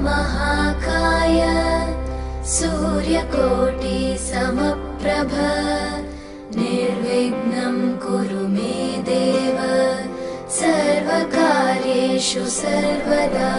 महाकाय सूर्यकोटि समप्रभ निर्विघ्नं कुरु मे देव सर्वकार्येषु सर्वदा।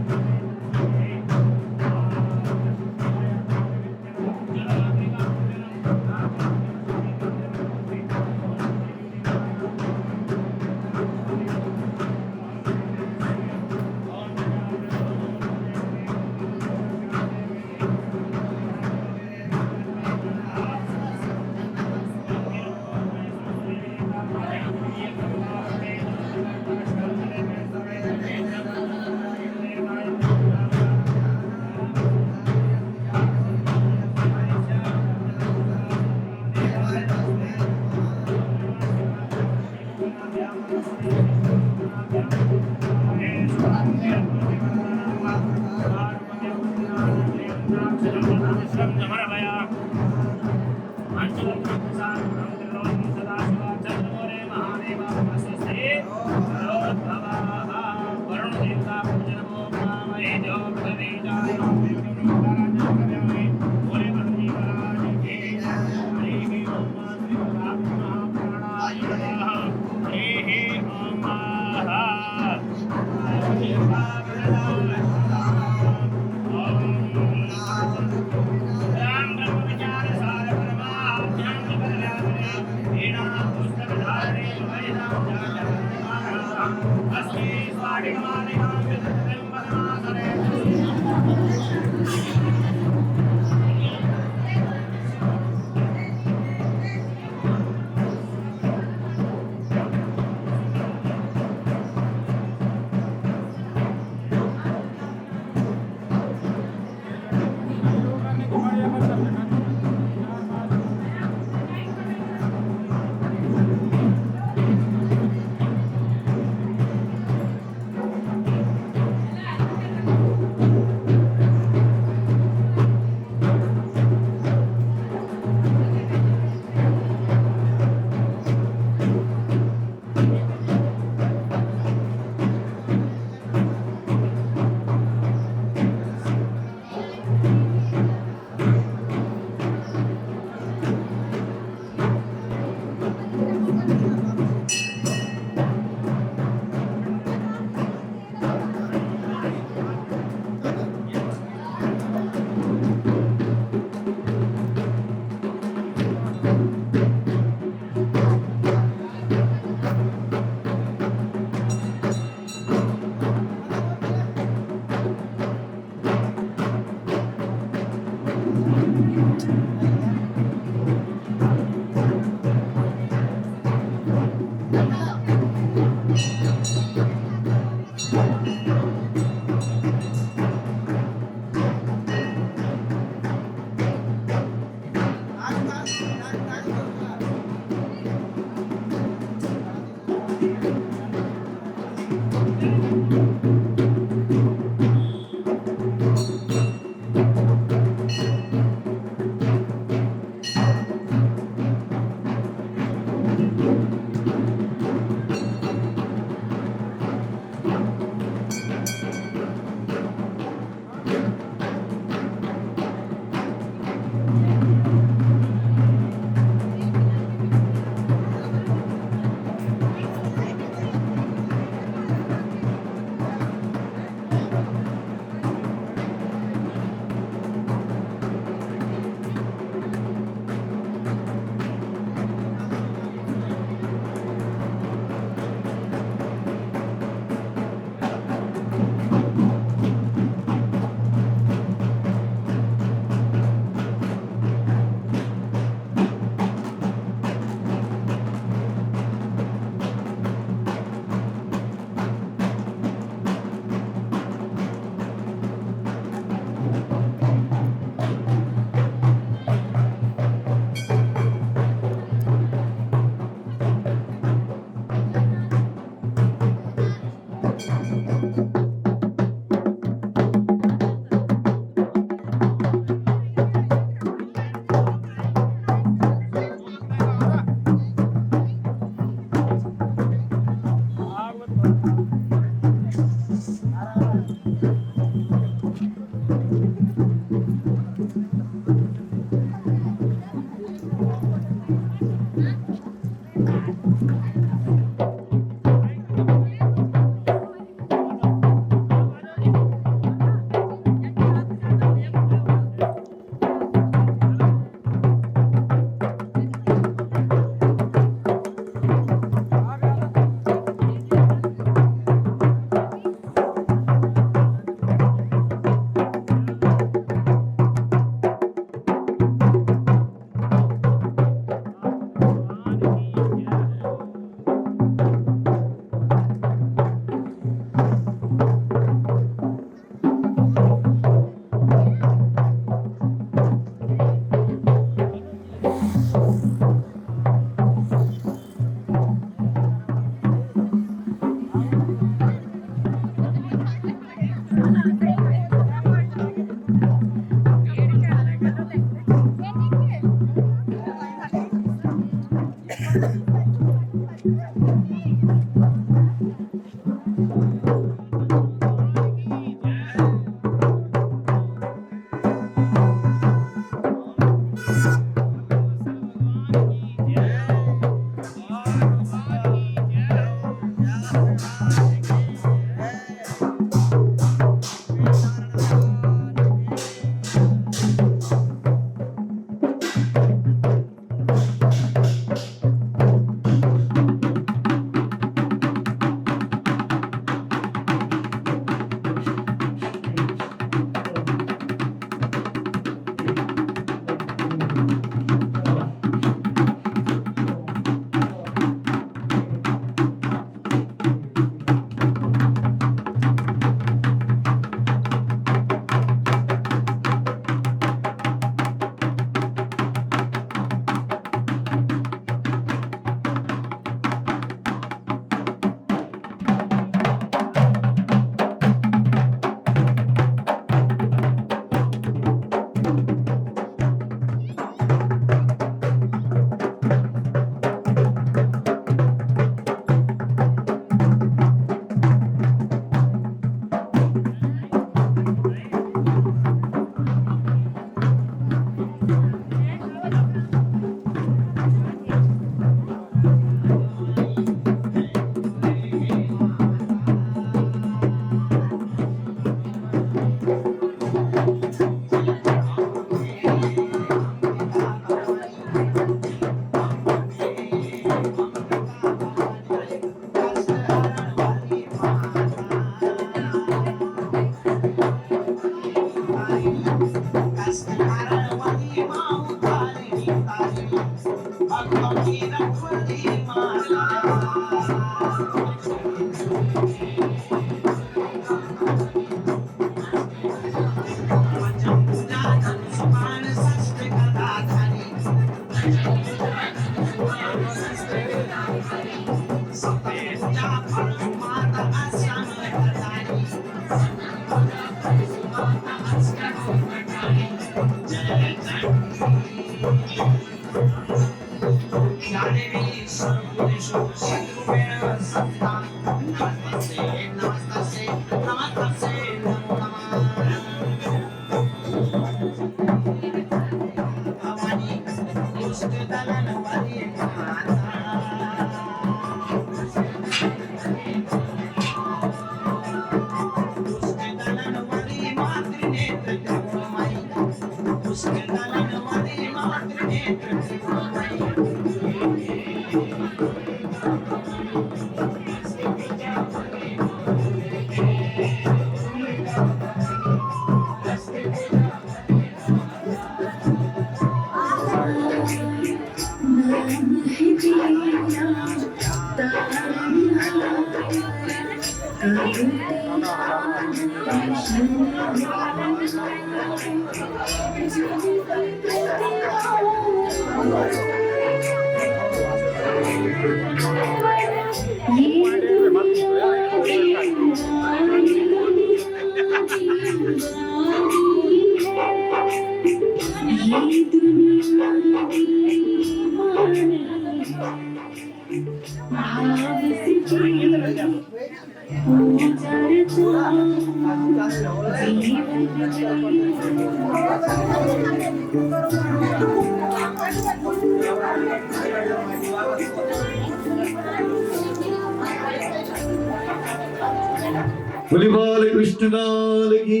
बोले कृष्ण लाल की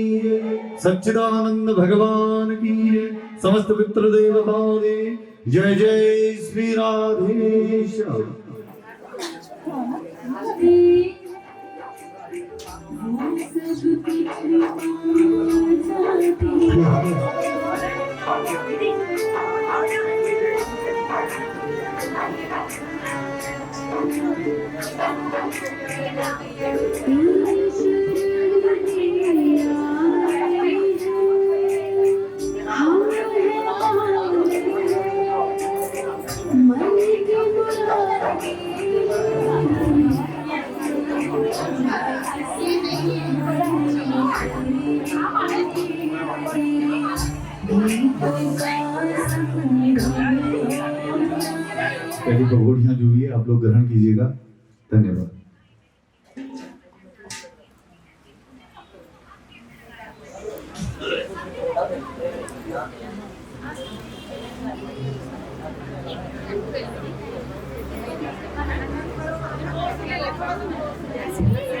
सच्चिदानंद भगवान की समस्त पितृ देवता ने जय जय श्री राधेश। पहली पकौड़ियाँ जो भी है आप लोग ग्रहण कीजिएगा। धन्यवाद।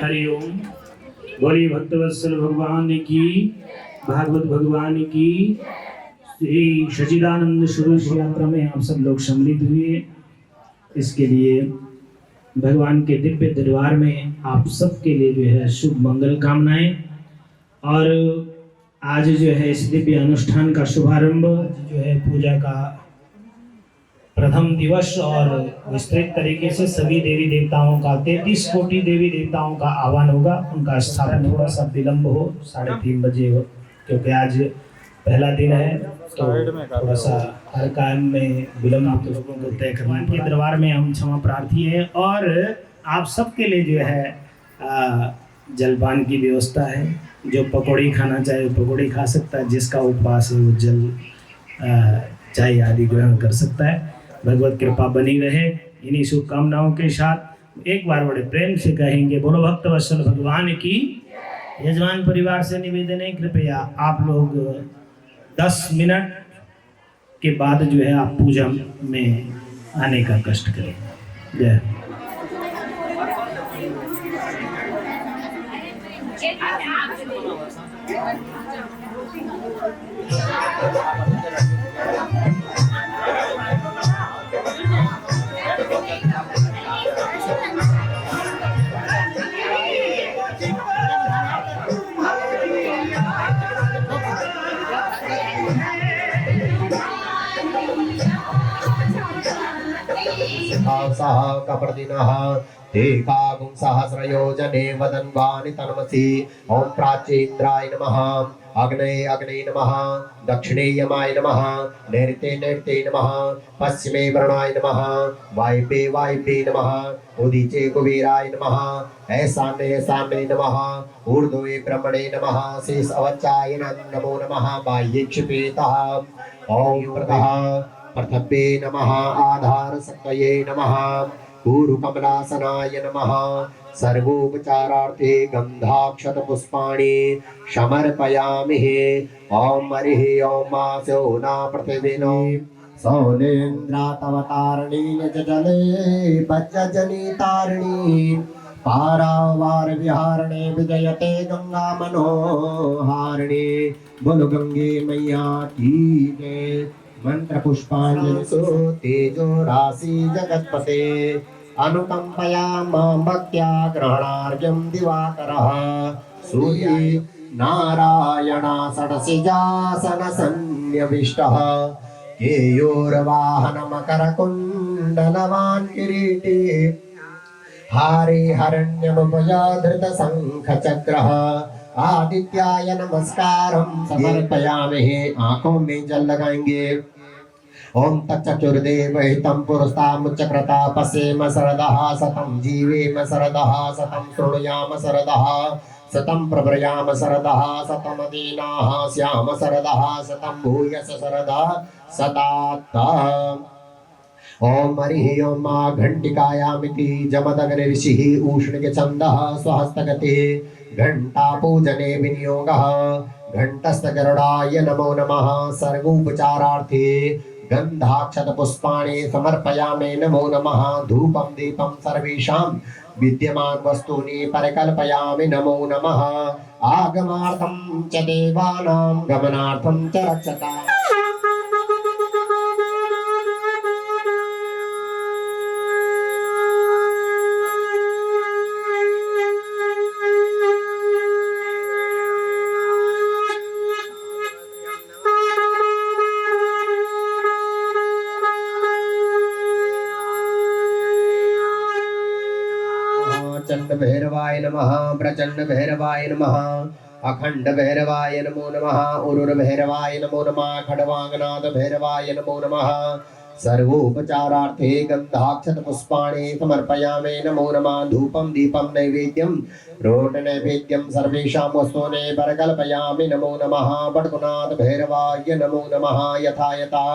हरिओम। बोली भक्तवत्सल भगवान की, भागवत भगवान की। श्री सच्चिदानंद स्वरूप यात्रा में आप सब लोग सम्मिलित हुए, इसके लिए भगवान के दिव्य दरबार में आप सबके लिए जो है शुभ मंगल कामनाएं। और आज जो है इस दिव्य अनुष्ठान का शुभारंभ जो है पूजा का प्रथम दिवस, और विस्तृत तरीके से सभी देवी देवताओं का 33 कोटि देवी देवताओं का आह्वान होगा। उनका स्थापन थोड़ा सा विलंब हो, 3:30 बजे हो, क्योंकि आज पहला दिन है तो थोड़ा सा हर काम में विलंब तो लोगों को तय करना है। दरबार में हम क्षमा प्रार्थी हैं। और आप सबके लिए जो है जलपान की व्यवस्था है। जो पकौड़ी खाना चाहे वो पकौड़ी खा सकता है, जिसका उपवास है वो जल चाय आदि ग्रहण कर सकता है। भगवत कृपा बनी रहे। इन्हीं शुभकामनाओं के साथ एक बार बड़े प्रेम से कहेंगे बोलो भक्तवत्सल भगवान की। यजमान परिवार से निवेदन है, कृपया आप लोग 10 मिनट के बाद जो है आप पूजा में आने का कष्ट करें। जय। सह कपर्दिनः ते कागुं सहस्रयोजने वदन्वानि तन्मसि। ओम प्राचीन्द्राय नमः, अग्नये अग्नये नमः, दक्षिणे यमाय नमः, नैऋते नैऋते नमः, पश्चिमे वरुणाय नमः, वायव्ये वायव्ये नमः, उदीचे कुबेराय नमः, ऐशान्ये ऐशान्ये नमः, ऊर्ध्वे ब्रह्मणे नमः, शेष अवचाय नमो नमः, बाह्ये क्षिपेतः। ओम प्रतः पृथ्वे नमः, आधार शक्तये नमः, पूर्वकमलासनाय नमः। सर्वोपचारार्थे गंधाक्षत पुष्पाणि समर्पयामि। ओम हरिः ओम सोना पृथिवीनो सौनेन्द्रातवतारिणी निजजले वज्रजनी तारिणी पारावार विहारणे विजयते गंगा मनोहारिणी। बोलो गंगे मैया की जय। मंत्र पुष्पांजलि सो तेजो राशि जगत्पते अनुकंपया मां भक्त्या ग्रहणार्घ्यं दिवाकरः। सूर्य नारायणा षडशिजासन सन्निविष्टः केयूरवाहन मकर कुंडलवान् किरीटी हारे हरण्यमुपया धृत शंख चक्रः। आदित्याय नमस्कारं समर्पयामि। आंखों में जल लगाएंगे। ओम तच्चुर्देव हितं पुरस्तामुच्चक्रता पश्येम शरदः शतं जीवेम शरदः शतं शृणुयाम शरदः शतं प्रव्रजाम शरदः शतं दीनाः स्याम शरदः शतं भूयस शरदः शतात्तः। ओम हरिः ओम घंटिकायामिति जमदग्नि ऋषिः उष्णिक छन्दः स्वहस्तगतिः घंटा पूजने विनियोगः। घंटस्थगरुडाय नमो नमः। सर्वोपचारार्थे गंधाक्षत पुष्पाणि समर्पयामि नमो नमः। धूपं दीपं सर्वेषां विद्यमान वस्तूनि परिकल्पयामि नमो नमः। आगमार्थं च देवानां गमनार्थं च रक्षताम्। चंड भैरवाय नमः। प्रचंड भैरवाय नमः। अखंड भैरवाय नमो नमः। उरुर भैरवाय नमो नमः। खड्वांगनाथ भैरवाय नमो नमः। सर्वोपचारार्थे गंधाक्षत पुष्पाणि समर्पयामि नमो नमः। धूपं दीपं नैवेद्यं रोट नैवेद्यं सर्वेषां वस्तूनि परिकल्पयामि नमो नमः। वटकुनाथ भैरवाय नमो नमः। यथा यथा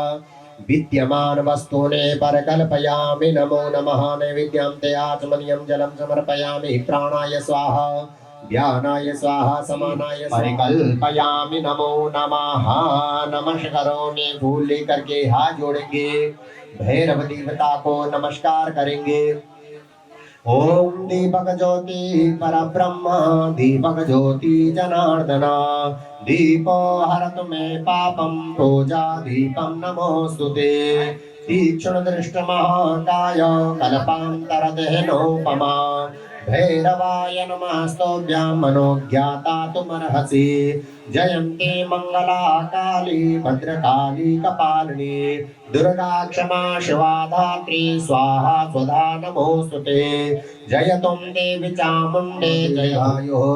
विद्यमान वस्तूने परकल्पयामि नमो नमः नैवेद्यं ते आचमनीयं जलं समर्पयामि प्राणाय स्वाहा ध्यानाय स्वाहा समानाय परिकल्पयामि नमो नमः नमः करोमि फूल लेकर के हाथ जोड़ेंगे भैरव देवता को नमस्कार करेंगे। ओम दीपक ज्योति परब्रह्म दीपक ज्योति जनार्दना दीपो हरतु मे पापं पूजा दीपं नमोस्तुते तीक्ष्ण दृष्ट महाकाय कल्पान्तरदेहनोपमा भैरवाय नमः स्तोभ्यां मनोज्ञाता तुमर्हसि जयन्ती मंगला काली भद्रकाली कपालिनी दुर्गा क्षमा शिवा धात्री स्वाहा स्वधा नमोस्तुते जय तुम देवी चामुंडे जयायुः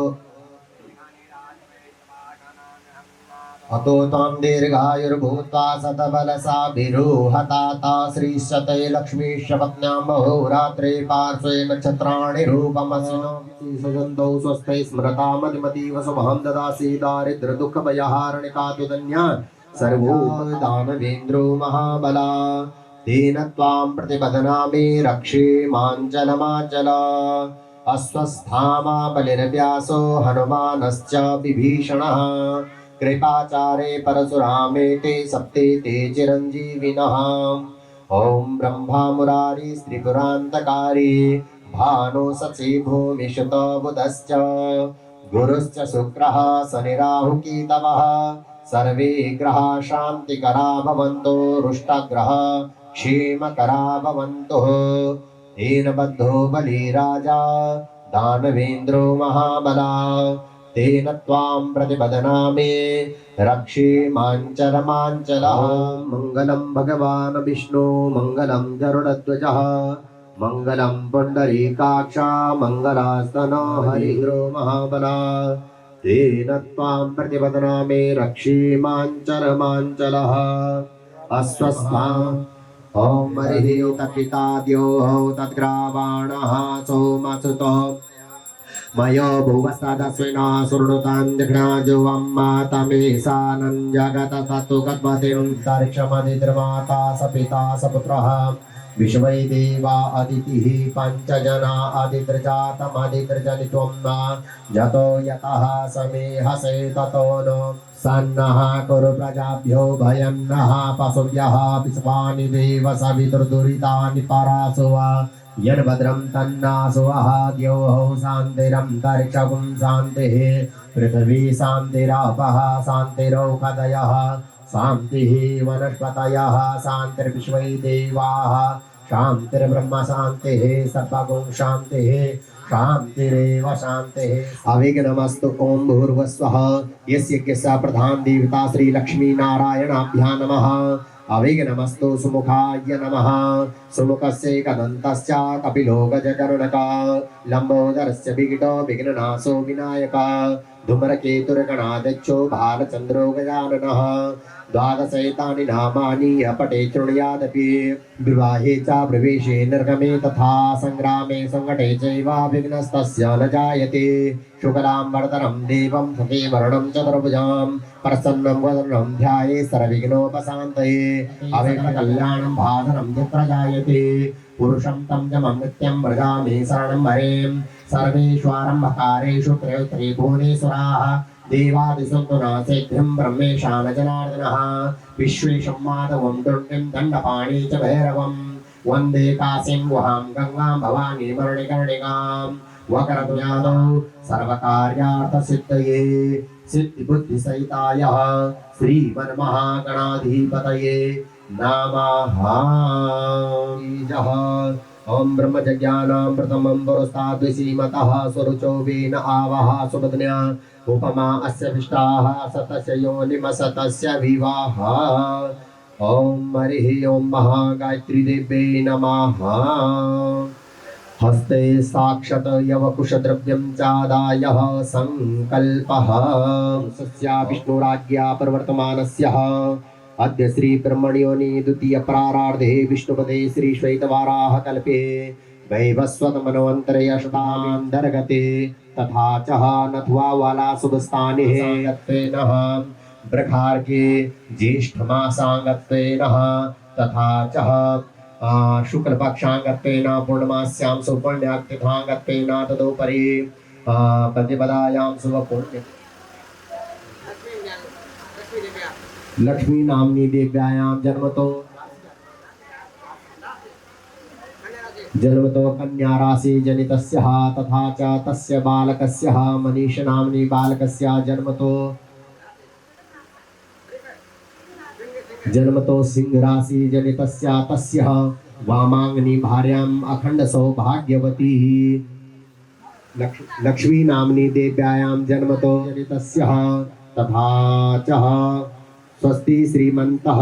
अतो त्वं दीर्घायुर्भूत्वा शतबलशाभिरुहताता श्रीशते लक्ष्मीश्च पत्न्यां बहुरात्रे पार्श्वे नक्षत्राणि रूपमसिनो सजन्तौ स्वस्ते स्मृता मतिमतीव शुभं ददासि दारिद्र्यदुःखभयहारिणिका तुदन्या सर्वो दानवेन्द्रो महाबला तेन त्वां प्रतिपदनामि रक्षे माञ्चलमाचल अस्वस्थामा बलिर्व्यासो हनुमानश्च विभीषणः कृपाचारे परशुरामे ते सप्ते ते चिरंजीविनः ओम ब्रह्मा मुरारी त्रिपुरान्तकारी भानु सचि भूमिशुत बुधश्च गुरुश्च शुक्रः शनिराहु केतवः सर्वे ग्रहा शान्तिकरा भवन्तु रुष्टग्रह क्षेमकरा भवन्तु तेन बद्धो बली राजा दानवेन्द्रो महाबला तेन त्वां प्रतिपदनामि रक्षे माञ्चलमाञ्चलः मङ्गलं भगवान् विष्णु मङ्गलं गरुडध्वजः मङ्गलं पुण्डरीकाक्ष मङ्गलास्तनो हरिन्द्रो महाबला तेन त्वां प्रतिपदनामि रक्षे माञ्चलमाञ्चलः अस्वस्था ॐ हरिः तत्पिताद्योः तद्ग्रावाणः सोमसुतो मयो भुवस्तदस्विना सुरनुतां दिग्नाजुवं मातमेशानं जगत सत्तु गद्मतिं तर्क्षमदिद्रमाता सपिता सपुत्रः विश्वै देवा अदितिः पञ्चजना अदित्रजातमदित्रजनित्वं न जतो यतः समे हसे ततो नो सन्नः कुरु प्रजाभ्यो भयं नः पशुभ्यः विश्वानि देव सवितुर्दुरितानि परासुवा यन्भद्रं तन्नासुवः द्योः शान्तिरन्तरिक्षं शान्तिः पृथिवी शान्तिरापः शान्तिरौषधयः शान्तिः वनस्पतयः शान्तिर्विश्वै देवाः शान्तिर्ब्रह्म शान्तिः सर्वगुण शान्तिः शान्तिरेव शान्तिः अविघ्नमस्तु ओम भूर्भुवस्वः यस्य यज्ञस्य प्रधान देवता श्री लक्ष्मी नारायणाभ्यां नमः अविघ्नमस्तु सुमुखाय नमः सुमुखस्य कदन्तस्य कपिलो गजकर्णका लंबोदरस्य विघ्नो विघ्ननाशो विनायका धूम्रकेतुर्गणाध्यक्षो भालचन्द्रो गजाननः द्वादशैतानि नामानि अपटे शृणुयादपि विवाहे च प्रवेशे निर्गमे तथा संग्रामे संकटे चैव विघ्नस्तस्य न जायते शुक्लां वरदं देवं सतीवर्णं चतुर्भुजां प्रसन्नं वदनं ध्याये सर्वविघ्नोपशान्तये अवेक्षकल्याणं भाधनं यत्र जायते पुरुषं तं जमं नित्यं व्रजामि शरणं हरें सर्वेष्वारम्भकारेषु त्रिभुवनेश्वराः देवादिसुन्दुनासेभ्यं ब्रह्मेशान जनार्दनः विश्वेशं माधवं दुर्गं दण्डपाणि च भैरवं वन्दे काशीं गुहां गंगां भवानी मरणिकर्णिकां वक्रतुयादौ सर्वकार्यार्थसिद्धये सिद्धिबुद्धिसहिताय श्रीमन्महागणाधिपतये नमः। ओम ब्रह्मज्ञानां प्रथमं पुरस्ताद्विसीमतः स्वरुचो वेन आवः सुपत्न्या उपमा अस्य विष्टाः सतस्य योनिमसतस्य विवाह। ओम हरिः ओम महागायत्री देव्यै नमः। हस्ते साक्षात् यवकुशद्रव्यं चादाय संकल्पः सस्या विष्णुराज्ञा प्रवर्तमानस्य अद्य श्री ब्रह्मण्योनि द्वितीय प्रारार्धे विष्णुपदे श्री श्वेतवाराह कल्पे वैवस्वत मनवंतरे अष्टामान्तर्गते तथा च नथुआ वाला शुभस्थाने ब्रखार्के ज्येष्ठ मासांगत्वेन तथा च शुक्लपक्षांगत्वेन पूर्णमास्यां सुपुण्याक्तिथांगत्वेन तदुपरि प्रतिपदायां शुभपुण्य लक्ष्मी नाम्नी देव्यायां जन्मतो कन्या राशि जनितस्यः तथा च तस्य बालकस्य मनीष नाम्नी बालकस्य जन्मतो सिंह राशि जनितस्य तस्य वामांगनी भार्याम् अखंड सौभाग्यवती लक्ष्मी नाम्नी देव्यायां जन्मतो जनितस्य तथा च स्वस्ति श्रीमन्तः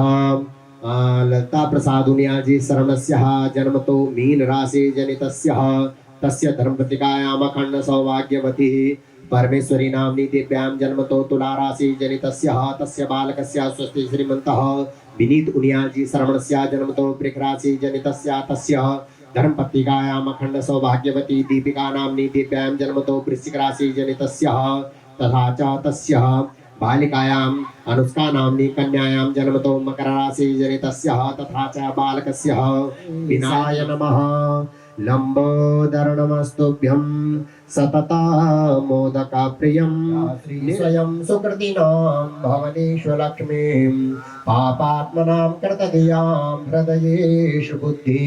ललिता प्रसादुनियाजी शरणस्य जन्मतो मीन राशि जनितस्य तस्य धर्मपत्रिकायाम् अखंड सौभाग्यवती परमेश्वरी नाम्नी देव्यां जन्मतो तुला राशि जनितस्य तस्य बालकस्य स्वस्ति श्रीमन्तः विनीत उनियाजी शरणस्य जन्मतो वृक्ष राशि जनितस्य तस्य धर्मपत्रिकायाम् अखंड सौभाग्यवती दीपिका नाम्नी देव्यां जन्मतो वृश्चिक राशि जनितस्य तथा च तस्य बालिकायाम् अनुष्का नाम्नी कन्यायां जन्मतो मकर राशि जनितस्य तथा च बालकस्य विनाय नमः लंबोदरणमस्तुभ्यं सतता मोदकप्रियं स्वयं सुकृतिनां भवनेष्वलक्ष्मीं पापात्मनां कृतधियां हृदयेषु बुद्धि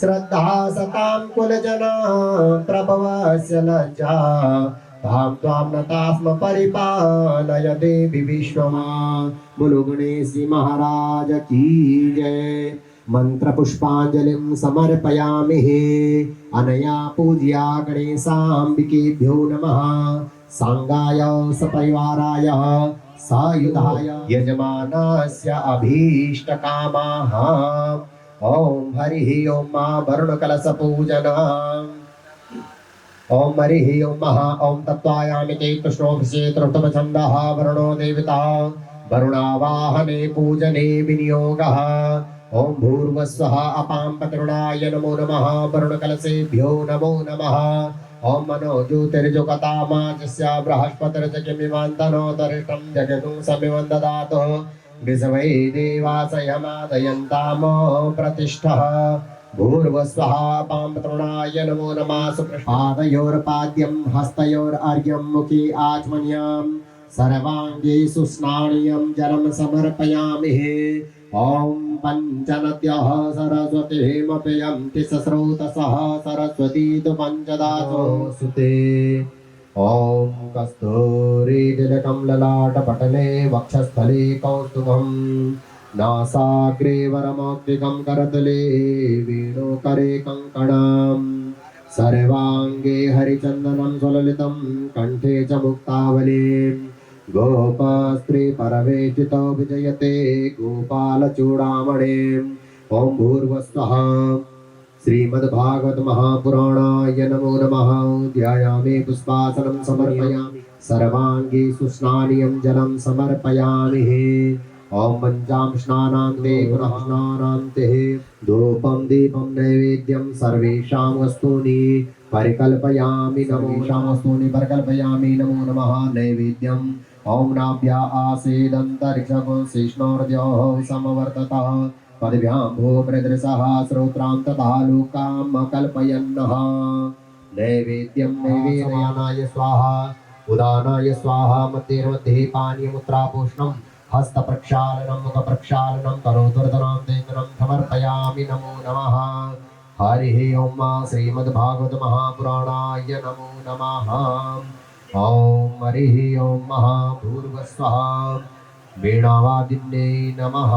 श्रद्धा सतां कुलजनां प्रभवस्य लज्जा तां त्वां नतास्म परिपालय देवी विश्वमा बोलो गणेशी महाराज की जय मंत्र पुष्पांजलिं समर्पयामि अनया पूज्या गणेशाम्बिकेभ्यो नमः सांगाय सपरिवाराय सायुधाय यजमानस्य अभीष्टकामाः ओम हरिः ओम मा वरुणकलश पूजनम् ओम हरिः ओम महा ओम तत्त्वायामिते कृष्णोऽभिषेकम् छन्दः वरुणो देवता वरुणावाहने पूजने विनियोगः ओम भूर्भुवस्वः अपां पतरुणाय नमो नमः वरुणकलशेभ्यो नमो नमः ओम मनो ज्योतिर्जुगतामाजस्य बृहस्पतिर्जगमिमान्तनोतरिष्टं जगतुं समिवं ददातु विषवै देवासयमादयन्तामो प्रतिष्ठः भूर्भुवस्वः अपां पतरुणाय नमो नमः सुप्रपादयोर्पाद्यं हस्तयोर्र्घ्यं मुखे आचमन्यां सर्वाङ्गे सुस्नानीयं जलं समर्पयामि ॐ पञ्चनद्यः सरस्वतीमपयन्ति सस्रोतसः सरस्वती तु पञ्चदासो सुते ॐ कस्तूरीतिलकं ललाटपटले वक्षस्थले कौस्तुभं नासाग्रे वरमौक्तिकं करतले वेणुकरे कङ्कणं सर्वाङ्गे हरिचन्दनं सुललितं कण्ठे च मुक्तावलीं गोपस्त्री परवेशितो विजयते गोपालचूडामणिम् ॐ भूर्भुवस्वः श्रीमद्भागवत महापुराणाय नमो नमः ध्यायामि पुष्पासनं समर्पयामि सर्वाङ्गे सुस्नानीयं जलं समर्पयामि ॐ पञ्चां स्नानान्ते पुनः स्नानान्ते धूपं दीपं नैवेद्यं सर्वेषां वस्तूनि परिकल्पयामि नमो नमः नैवेद्यम् ॐ नाभ्या आसीदन्तरिक्षगुंसिष्णोर्द्योः समवर्ततः पदभ्यां भूमृदृशः श्रोत्रां तथा लोकां कल्पयन्नः नैवेद्यं नैवेदयानाय स्वाहा उदानाय स्वाहा मध्ये पानीयमुत्रापूष्णं हस्तप्रक्षालनं मुखप्रक्षालनं करोदर्दनं देन्दनं समर्पयामि नमो नमः हरिः ओम श्रीमद्भागवत महापुराणाय नमो नमः ॐ हरिः ओम महाभूर्भुवस्वः वीणावादिन्ये नमः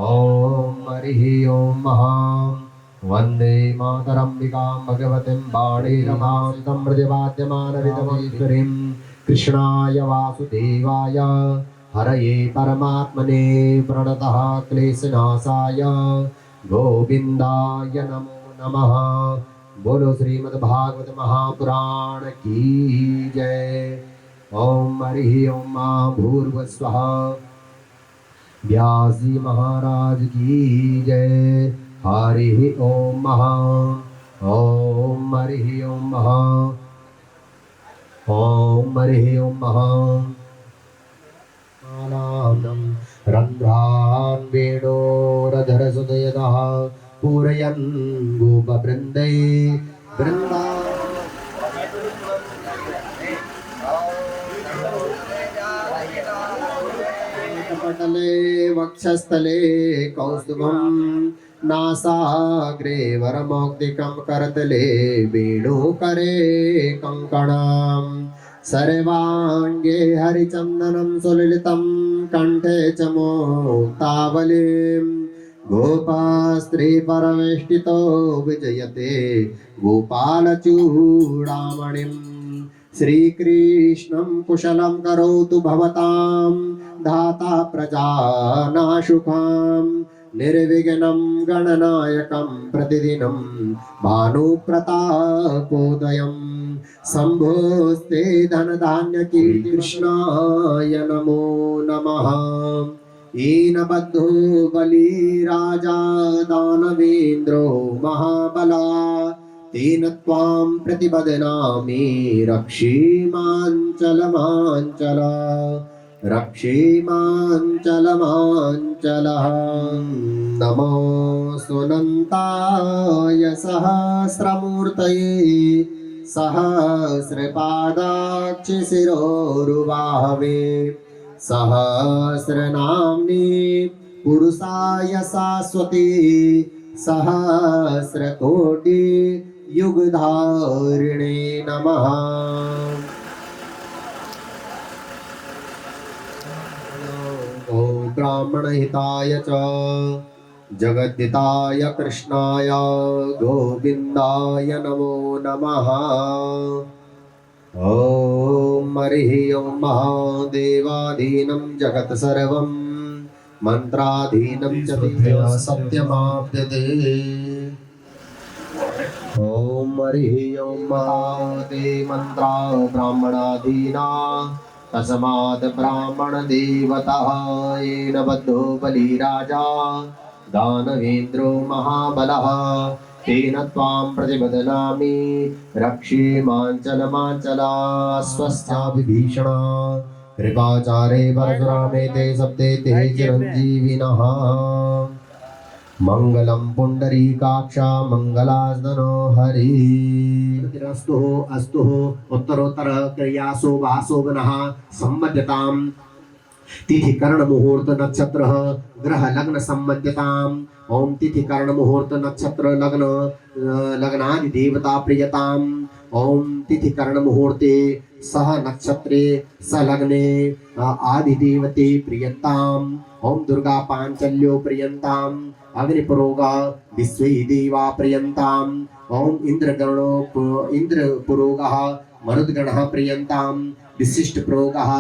ॐ हरिः ओम वन्दे मातरम्बिकां भगवतीं बाणीरमां समृद्धिवाद्यमानविदमैश्वरीं कृष्णाय वासुदेवाय हरये परमात्मने प्रणतः क्लेशनाशाय गोविंदाय नमो नमः बोलो श्रीमद्भागवत महापुराण की जय ओम हरिः ओम भूर्भुवस्वः व्यास जी महाराज की जय हरिः ओम ओम हरिः ओम हरिः ओम रन्ध्रान् वेणो सुदयतः पूरयन् गोपवृन्दै वृन्दा पटले वक्षस्थले कौस्तुभं नासाग्रे वरमौक्तिकं करतले वेणुकरे कङ्कणं सर्वाङ्गे हरिचन्दनं सुललितं कण्ठे च मुक्तावलीं गोपास्त्रीपरवेष्टितो विजयते गोपालचूडामणिं श्रीकृष्णं कुशलं करोतु भवतां धाता प्रजानाशुकां निर्विघ्नं गणनायकं प्रतिदिनं भानुप्रतापोदयं शम्भोस्ते धनधान्यकीर्तिकृष्णाय नमो नमः येनबद्धो बलिराजा दानवेन्द्रो महाबला तेन त्वां प्रतिबध्नामि रक्षेमाञ्चलमाञ्चल रक्षेमाञ्चलमाञ्चलः नमो सुनन्ताय सहस्रमूर्तये सहस्रपादाक्षिशिरोरुबाहवे सहस्रनाम्नि पुरुषाय शाश्वती सहस्रकोटि युगधारिणे नमः ब्राह्मणहिताय च जगद्दिताय कृष्णाय गोविन्दाय नमो नमः ॐ हरिः ॐ महादेवाधीनं जगत् सर्वं मन्त्राधीनं च सत्यमाप्यते ॐ हरिः ॐ महादेव मन्त्रा ब्राह्मणाधीना तस्मात् ब्राह्मणदेवतः येन बद्धो बलिराजा दानवेन्द्रो महाबलः तेन त्वां प्रतिबध्नामि रक्षेमाञ्चलमाञ्चला स्वस्था विभीषणा कृपाचारे परशुरामे ते सप्ते ते चिरञ्जीविनः मङ्गलं पुण्डरीकाक्षा मङ्गलासनो हरि अस्तु उत्तरोत्तर क्रियासु वासोगनः सम्मध्यतां तिथि कर्ण मुहूर्त नक्षत्र ग्रह लग्न सम्मध्यताम् ओम तिथि कर्ण मुहूर्त नक्षत्र लग्न लग्नादि देवता प्रियताम् ओम तिथि कर्ण मुहूर्ते सह नक्षत्रे सलग्ने आदि देवते प्रियताम् ओम दुर्गा पांचल्यो प्रियताम् अग्निपुरोगा विश्वे देवा प्रियताम् ओम इंद्रपुरोगः मरुद्गणः प्रियताम् विशिष्ट प्रोगः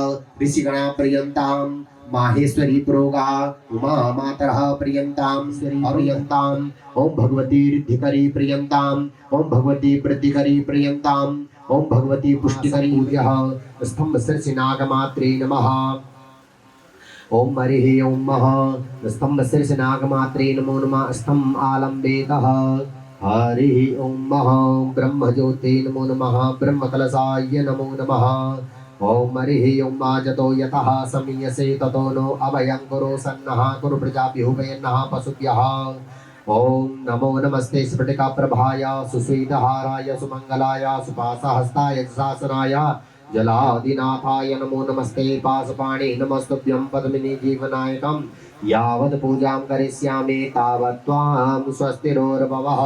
ऋषिगणः प्रियताम् माहेश्वरी प्रोगा उमा मातरः प्रियताम् अप्रियताम् ओम भगवती रिद्धिकरी प्रियताम् ओम भगवती वृद्धिकरी प्रियताम् ओम भगवती पुष्टिकरी पूज्यः स्तंभ शीर्षि नागमात्रे नमः ओम हरिः ओम मः स्तंभ शीर्षि नागमात्रे नमो नमः स्तंभ आलम्बेतः हरिः ओम मः ब्रह्मज्योते नमो नमः ब्रह्मकलशाय नमो नमः ओम हरिः ओम माजतो यतः समीयसे ततो नो अभयं कुरु सन्नः कुरु प्रजाभ्यो वयन्नः पशुभ्यः ओम नमो नमस्ते स्फटिकाप्रभाय सुस्वेदहाराय सुमंगलाय सुपाशहस्ताय शासनाय जलादिनाथाय नमो नमस्ते पाशपाणे नमस्तुभ्यं पद्मिनी जीवनायकं यावत् पूजां करिष्यामि तावत् त्वां स्वस्तिरोर्भवः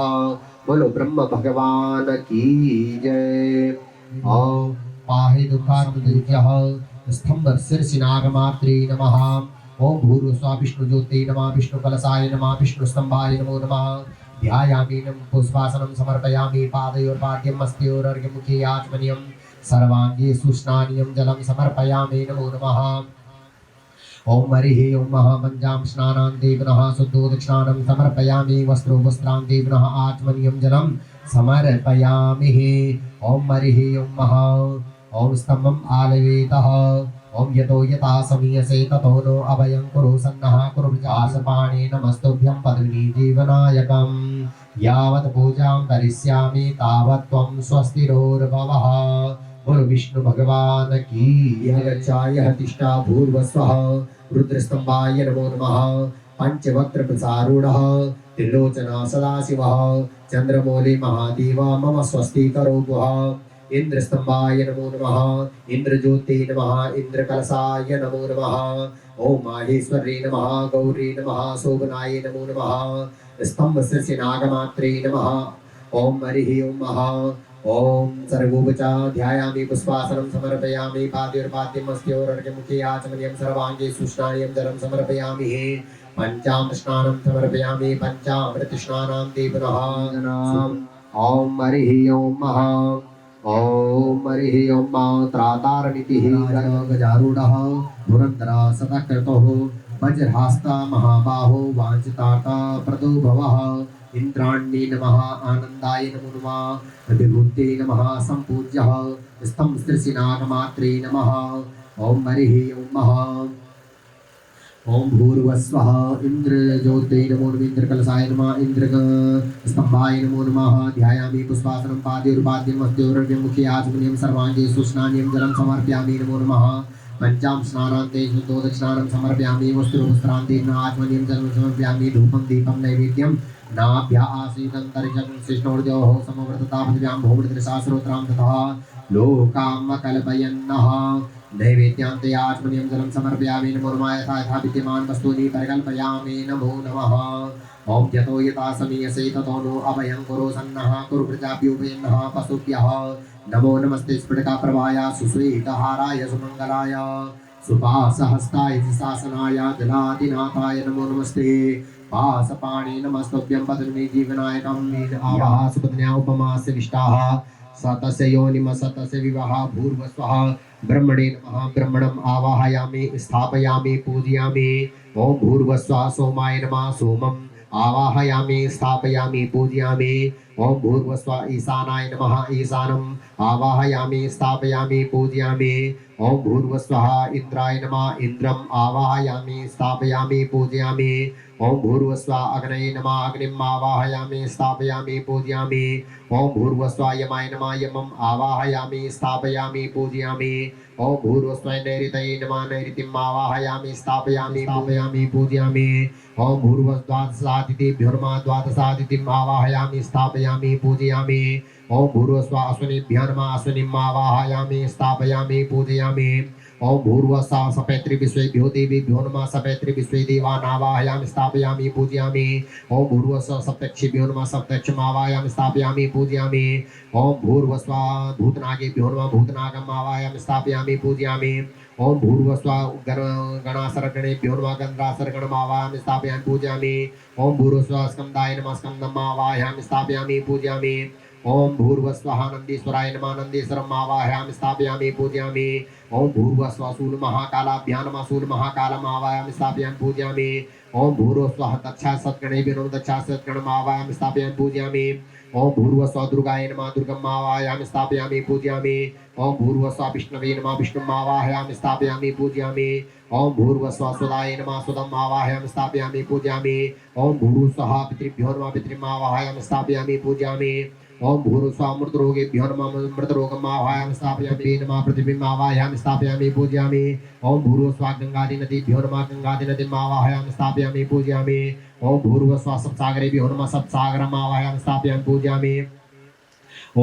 बोलो ब्रह्म भगवान की जय ओम पाहि दुःखार्तदुर्जः स्तंभ शीर्षि नागमात्रे नमः ओम भूर्भुवः विष्णु ज्योते नमः विष्णु कलशाय नमः विष्णु स्तंभाय नमो नमः ध्यायामि पुष्पासनं समर्पयामि पादयोर्पाद्यं हस्तयोरर्घ्यमुखे आचमनीयं सर्वाङ्गे सुस्नानीयं जलं समर्पयामि नमो नमः ओम हरिः ओम महामञ्जां स्नानान्ते पुनः शुद्धोदक्षानं समर्पयामि वस्त्रान्ते पुनः आचमनीयं जलं समर्पयामि ओम हरिः ओम मः ओम स्तम्भम् आलवेतः ओम यतो यथा समीयसे ततो नो अभयं कुरु सन्नः कुरु प्रजासपाणे नमस्तुभ्यं पद्मिनी जीवनायकं यावत् पूजां करिष्यामि तावत् त्वं स्वस्तिरोर्भवः बोलो विष्णु भगवान की यह गच्छाय तिष्ठा भूर्भुवः रुद्रस्तंभाय नमो नमः पंचवक्त्र प्रसारूढ़ः त्रिलोचन सदाशिवः चंद्रमौलि महादेव मम स्वस्ति करो गुः इंद्रस्तंभाय नमो नमः इंद्रज्योति नमः इंद्रकलशाय नमो नमः ओम माहेश्वरी नमः गौरी नमः शोभनाय नमो नमः स्तंभ शीर्षि नागमात्रे नमः ओम हरिः ओम ओम सर्वोपचा ध्यायामि पुष्पासनं समर्पयामि पाद्योर्पाद्यमस्त्योरर्घ्यमुखे आचमनीयं सर्वाङ्गे सुष्णायं जलं समर्पयामि पंचामृत स्नानं समर्पयामि पंचामृत स्नानां ते पुनः ओम हरिः ओम हरिः ओम त्रातारनितिः गजारूढः धुरन्धरः शतक्रतुः वज्रहस्ता महाबाहो वाञ्छितार्था प्रदो भवः इंद्राणी नमः आनंदाय नमो नमः विभूते नमः संपूज्यः स्तंभ शीर्षिनागमात्रे नमः ओम हरिः ओम भूर्भुवस्वः इंद्रज्योते नमो नमः इंद्रकलशाय नमः इंद्रस्तंभाय नमो नमः ध्यायामि पुष्पासनं पाद्योर्पाद्यमस्त्योरर्घ्यमुखे आचमनीयं सर्वाङ्गे सुस्नानीयं जलं समर्पयामि नमो नमः पंचाम स्नानान्ते शुद्धोदकस्नानं समर्पयामि वस्त्रोपस्त्रान्तेन आचमनीयं जलं समर्पयामि धूपं दीपं नैवेद्यं नाभ्या आसीदन्तरिक्षं शिष्णोर्जोः समवर्तता पृथिव्यां भूमृतृशास्त्रोत्रां तथा लोकां कल्पयन्नः नैवेद्यान्ते आचमनीयं जलं समर्पयामि नमो नमः यथा विद्यमानं वस्तूनि परिकल्पयामि नमो नमः ओम यतो यथा समीयसे ततो नो अभयं कुरु सन्नः कुरु प्रजाभ्युपयन्नः पशुभ्यः नमो नमस्ते स्फटिका प्रभाय सुश्वेतहाराय सुमंगलाय सुपासहस्ताय शासनाय जलादिनाथाय नमो नमस्ते पासपाणि नमस्तुभ्यं पद्मे जीवनायकं आवाह सुपत्न्या उपमास्य विष्टाः सतस्य योनिम सतस्य विवाह भूर्भुवस्वः ब्रह्मणे नमः ब्रह्मणम् आवाहयामि स्थापयामि पूजयामि ओम भूर्भुवस्वः सोमाय नमः सोमम् आवाहयामि स्थापयामि पूजयामि ओम भूर्भुवस्वः ईशानाय नमः ईशानम् आवाहयामि स्थापयामि पूजयामि ओम भूर्भुवस्वः इंद्राय नमः इंद्रम् आवाहयामि स्थापयामि पूजयामि ओम भूर्भुवस्वः अग्नये नमः अग्निम् आवाहयामि स्थापयामि पूजयामि ओम भूर्भुवस्वः यमाय नमः यमम् आवाहयामि स्थापयामि पूजयामि ओम भूर्भुवस्वः नैऋतये नमः नैऋतिम् आवाहयामि स्थापयामि पूजयामि ओम भूर्भुवस्वादितेभ्यो नमः द्वादशादितिम् आवाहयामि स्थापयामि पूजयामि ओम भूर्भुवस्वः अश्विनीभ्यो नमः अश्विनीम् आवाहयामि स्थापयामि पूजयामि ओम भूर्भुवस्वः सपैत्री विश्वेभ्यो देवेभ्यो नमः सपैत्री विश्वे देवान् आवाहयामि स्थापयामि पूजयामि ओम भूर्भुवस्वः सप्तर्षिभ्यो नमः सप्तर्षिम् आवाहयामि स्थापयामि पूजयामि ओम भूर्भुवस्वः भूतनागेभ्यो नमः भूतनागम् आवाहयामि स्थापयामि पूजयामि ओम भूर्भुवस्वः गणासुरगणेभ्यो नमः गन्धासुरगणम् आवाहयामि स्थापयामि पूजयामि ओम भूर्भुवस्वः स्कन्दाय नमः स्कन्दम् आवाहयामि स्थापयामि पूजयामि ओम भूर्भुवस्वः नन्दीश्वराय नमः नन्दीश्वरम् आवाहयामि स्थापयामि पूजयामि ओम भूर्भुवस्वः शूलमहाकालाभ्यां नमः शूलमहाकालम् आवाहयामि स्थापयामि पूजयामि ओम भूर्भुवस्वः दक्षासत्गणेभ्यो नमः दक्षासत्गणम् आवाहयामि स्थापयामि पूजयामि ओम भूर्भुवस्वः दुर्गाय नमः दुर्गम् आवाहयामि स्थापयामि पूजयामि ओम भूर्भुवस्वः विष्णवे नमः विष्णुम् आवाहयामि स्थापयामि पूजयामि ओम भूर्भुवस्वः सुदाय नमः सुदम् आवाहयामि स्थापयामि पूजयामि ओम भूर्भुवस्वः पितृभ्यो नमः पितृम् आवाहयामि स्थापयामि पूजयामि ओम भूर्भुवस्वः मृतरोगेभ्यो नमः मृतरोगम् आवाहयामि स्थापयामि नमः पृथिवीम् आवाहयामि स्थापयामि पूजयामि ओम भूर्भुवस्वः गंगादिनदीभ्यो नमः गंगादिनदीम् आवाहयामि स्थापयामि पूजयामि ओम भूर्भुवस्वः सप्तसागरेभ्यो नमः सप्तसागरम् आवाहयामि स्थापयामि पूजयामि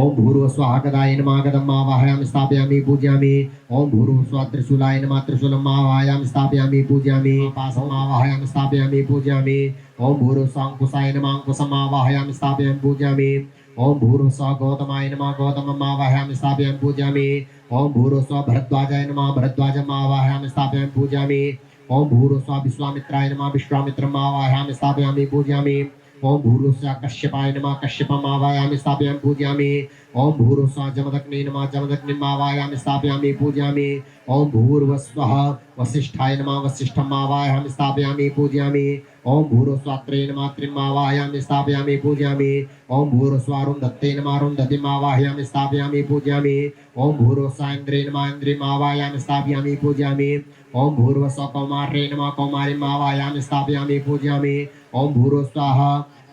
ओम भूर्भुवस्वः गदाय नमः गदम् आवाहयामि स्थापयामि पूजयामि ओम भूर्भुवस्वः त्रिशूलाय नमः त्रिशूलम् आवाहयामि स्थापयामि पूजयामि पाशम् आवाहयामि स्थापयामि पूजयामि ओम भूर्भुवस्वः अंकुशाय नमः अंकुशम् आवाहयामि स्थापयामि पूजयामि ओम भूर्भुवस्वः गौतमाय नमः गौतमम् आवाहयामि स्थापयामि पूजयामि ओम भूर्भुवस्वः भरद्वाजाय नमः भरद्वाजम् आवाहयामि स्थापयामि पूजयामि ओम भूर्भुवस्वः विश्वामित्राय नमः विश्वामित्रम् आवाहयामि स्थापयामि पूजयामि ओम भूर्भुवस्वः कश्यपाय नमः कश्यपम् आवाहयामि स्थापयामि पूजयामि ओम भूर्भुवस्वः जमदग्ने नमः जमदग्निम् आवाहयामि स्थापयामि पूजयामि ओम भूर्भुवस्वः वसिष्ठाय नमः वसिष्ठम् आवाहयामि स्थापयामि पूजयामि ओम भूर्भुवस्वः अत्रे नमः अत्रिम् आवाहयामि स्थापयामि पूजयामि ओम भूर्भुवस्वः अरुन्धत्ते नमः अरुन्धतीम् आवाहयामि स्थापयामि पूजयामि ओम भूर्भुवस्वः इन्द्रे नमः इन्द्रिम् आवाहयामि स्थापयामि पूजयामि ओम भूर्भुवस्वः कौमार्ये नमः कौमारीम् आवाहयामि स्थापयामि पूजयामि ओम भूर्भुवस्वः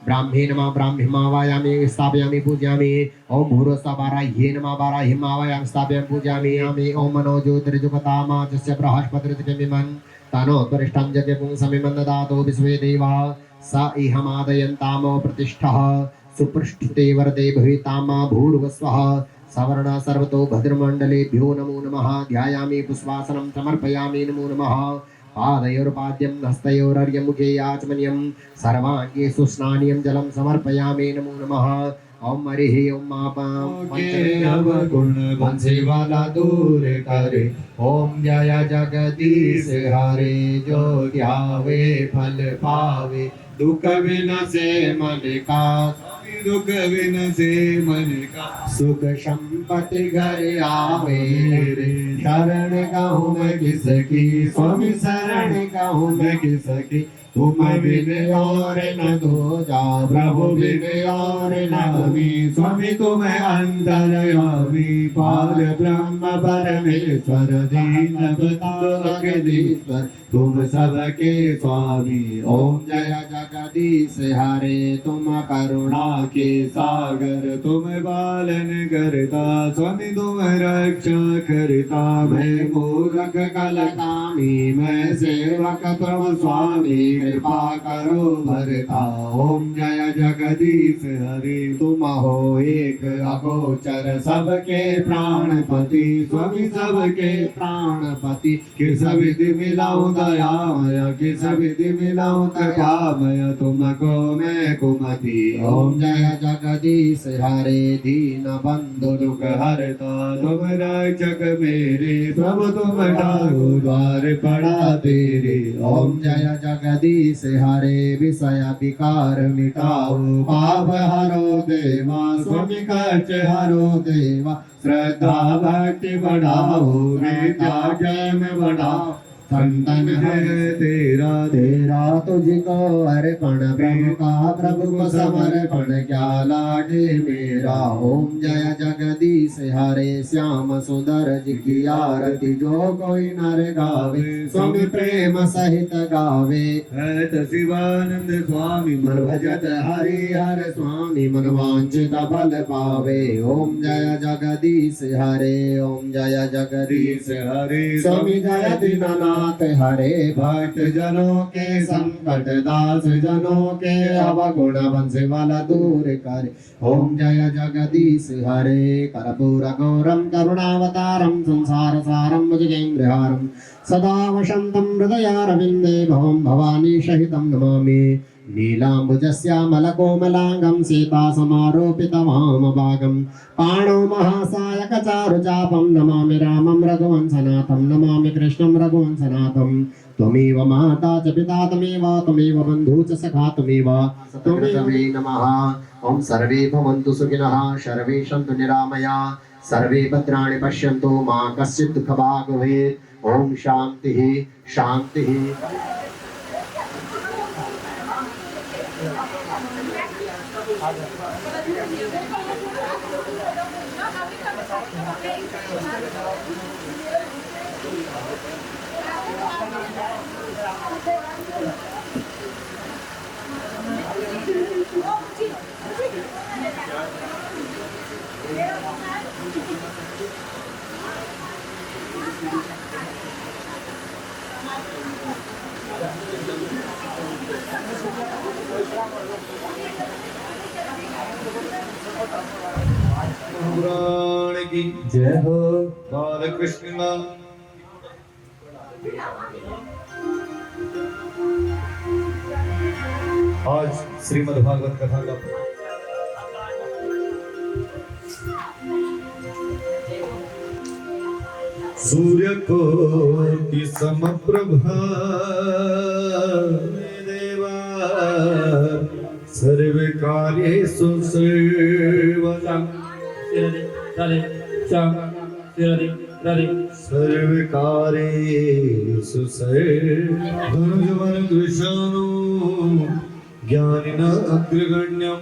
ब्राह्मे नमः ब्राह्मीम् आवाहयामि स्थापयामि पूजयामि ओम भूर्भुवस्वः वाराह्ये नमः वाराह्यम् आवाहयामि स्थापयामि पूजयामि ओम मनो ज्योतिर्जुगतामाजस्य बृहस्पतिर्दिक्मिमन् तनो त्वरिष्ठं जगपुंसमिमं ददातु विश्वे देवा स इहमादयन्तामो प्रतिष्ठः सुपृष्ठिते वरदे भवितामा भूर्वस्वः सवर्ण सर्वतो भद्रमण्डलेभ्यो नमो नमः ध्यायामि पुष्पासनं समर्पयामि नमो नमः पादयोर्पाद्यं हस्तयोरर्यमुखे याचमन्यं सर्वाङ्गेषु स्नानीयं जलं समर्पयामि नमो नमः ओम हरि ओम गुण बंसी वाला दूर करे ओम जय जगदीश हरे जो ध्यावे फल पावे दुख बिन से मन का दुख बिन से मन का सुख संपत्ति घर आवे रे शरण गाँव में किसकी स्वामी शरण गाँव में किसकी तुम बिन और न दो जा प्रभु बिन और नमी स्वामी तुम अंतर्यामी पार ब्रह्म परमेश्वर दीन जगदीश्वर तुम सबके स्वामी ओम जय जगदीश हरे तुम करुणा के सागर तुम पालन करता स्वामी तुम रक्षा करता मैं मूर्ख कलकामी मैं सेवक प्रभु स्वामी कृपा करो भरता ओम जय जगदीश हरे तुम हो एक अगोचर सबके प्राणपति स्वामी सबके प्राणपति किस विधि मिलाऊं दयामय किस विधि मिलाऊं कृपामय तुमको मैं कुमति ओम जय जगदीश हरे दीन बंधु दुख हरता तुम रक्षक मेरे प्रभु तुम ठाकुर द्वार पड़ा तेरे ओम जय जगदीश हरे विषय विकार मिटाओ पाप हरो देवा स्वामी कच हरो देवा श्रद्धा भक्ति बढ़ाओ विद्या जय में बढ़ाओ संतन है तेरा तेरा तुझको अर्पण प्रभु का प्रभु को समर्पण क्या लागे मेरा ओम जय जगदीश हरे श्याम सुंदर जी की आरती जो कोई नर गावे स्वामी प्रेम सहित गावे है शिवानंद स्वामी मन भजत हरि हर स्वामी मन वांछित फल पावे ओम जय जगदीश हरे ओम जय जगदीश हरे स्वामी जय दीनानाथ हरे भक्त जनों के संकट दास जनों के अवगुण वंश वाला दूर करे ओम जय जगदीश हरे कर्पूर गौरम करुणावतारम संसार सारम भुजगेन्द्रहारम सदा वसंतं हृदयारविन्दे भवं भवानी सहितं नमामि नीलाम्बुजस्यामलकोमलाङ्गं सीतासमारोपितवामभागं पाणौ महासायकचारुचापं नमामि रामं रघुवंशनाथं नमामि कृष्णं रघुवंशनाथं त्वमेव माता च पिता त्वमेव बन्धु च सखा त्वमेव नमः ॐ सर्वे भवन्तु सुखिनः सर्वे सन्तु निरामया सर्वे भद्राणि पश्यन्तु मा कश्चित् दुःखभाग् भवेत् ॐ शान्तिः शान्तिः पुराण की जय हो बालकृष्ण आज श्रीमद् भागवत कथा का सूर्य कोटि समप्रभा देवा सर्व कार्येषु सर्वदा सर्व कार्येषु सर्वदा कृष्णो ज्ञानिना अग्रगण्यं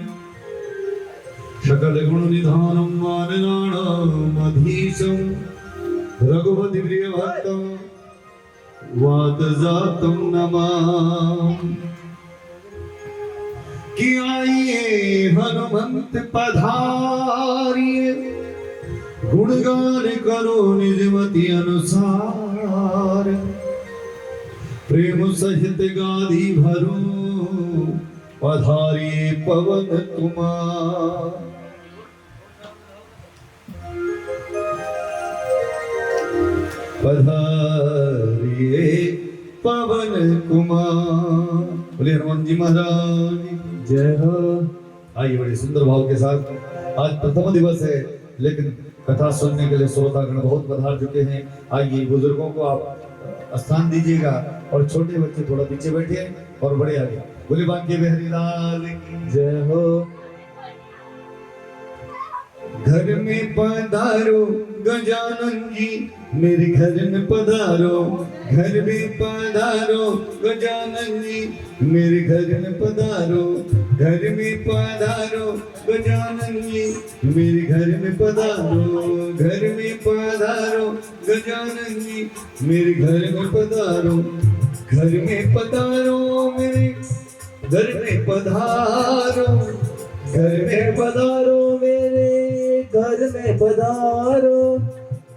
सकल गुण निधानं माननामधीशं रघुपति प्रिय भक्तं वातजातं नमामि कि आइए हनुमंत पधारिए गुणगान करो निजमति अनुसार प्रेम सहित गादी भरो पधारिए पवन कुमार। पधारिए पवन कुमार। बोले हनुमान जी महाराज जय हो। आइए बड़े सुंदर भाव के साथ आज प्रथम दिवस है, लेकिन कथा सुनने के लिए श्रोतागण बहुत पधार चुके हैं। आइए बुजुर्गों को आप स्थान दीजिएगा और छोटे बच्चे थोड़ा पीछे बैठे और बड़े आगे। बोले बांके बिहारी लाल की जय हो। घर में पधारो गजानन जी मेरे घर में पधारो, घर में पधारो गजानन जी मेरे घर में पधारो, घर में पधारो गजानन जी मेरे घर में पधारो, घर में पधारो गजानन जी मेरे घर में पधारो, घर में पधारो मेरे घर में पधारो, घर में पधारो मेरे घर में पधारो,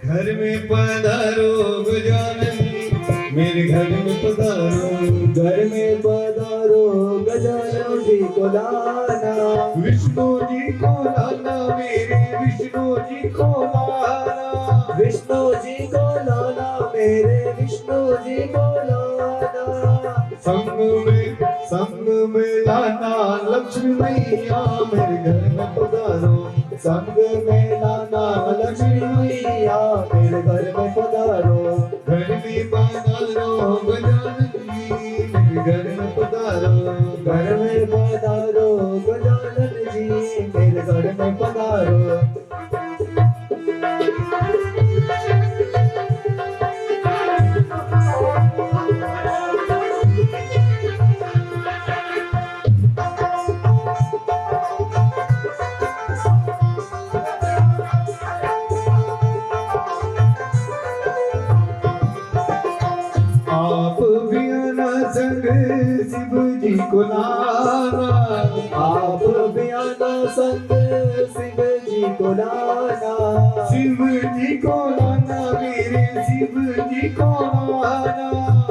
घर में पधारो गजानन जी मेरे घर में पधारो, घर में पधारो गजानन जी को लाना, विष्णु जी को लाना मेरे विष्णु जी को लाना, विष्णु जी को लाना मेरे विष्णु जी को लाना, संग में लाना लक्ष्मी मैया मेरे घर में पधारो, संग में लाना लक्ष्मी मैया मेरे घर में पधारो, घर में पधारो गजानन जी मेरे घर में पधारो, घर में पधारो गजानन जी मेरे घर में पधारो। संग शिव जी को लाना, आप बयाना संग शिव जी को लाना, शिव जी को लाना मेरे शिव जी को लाना,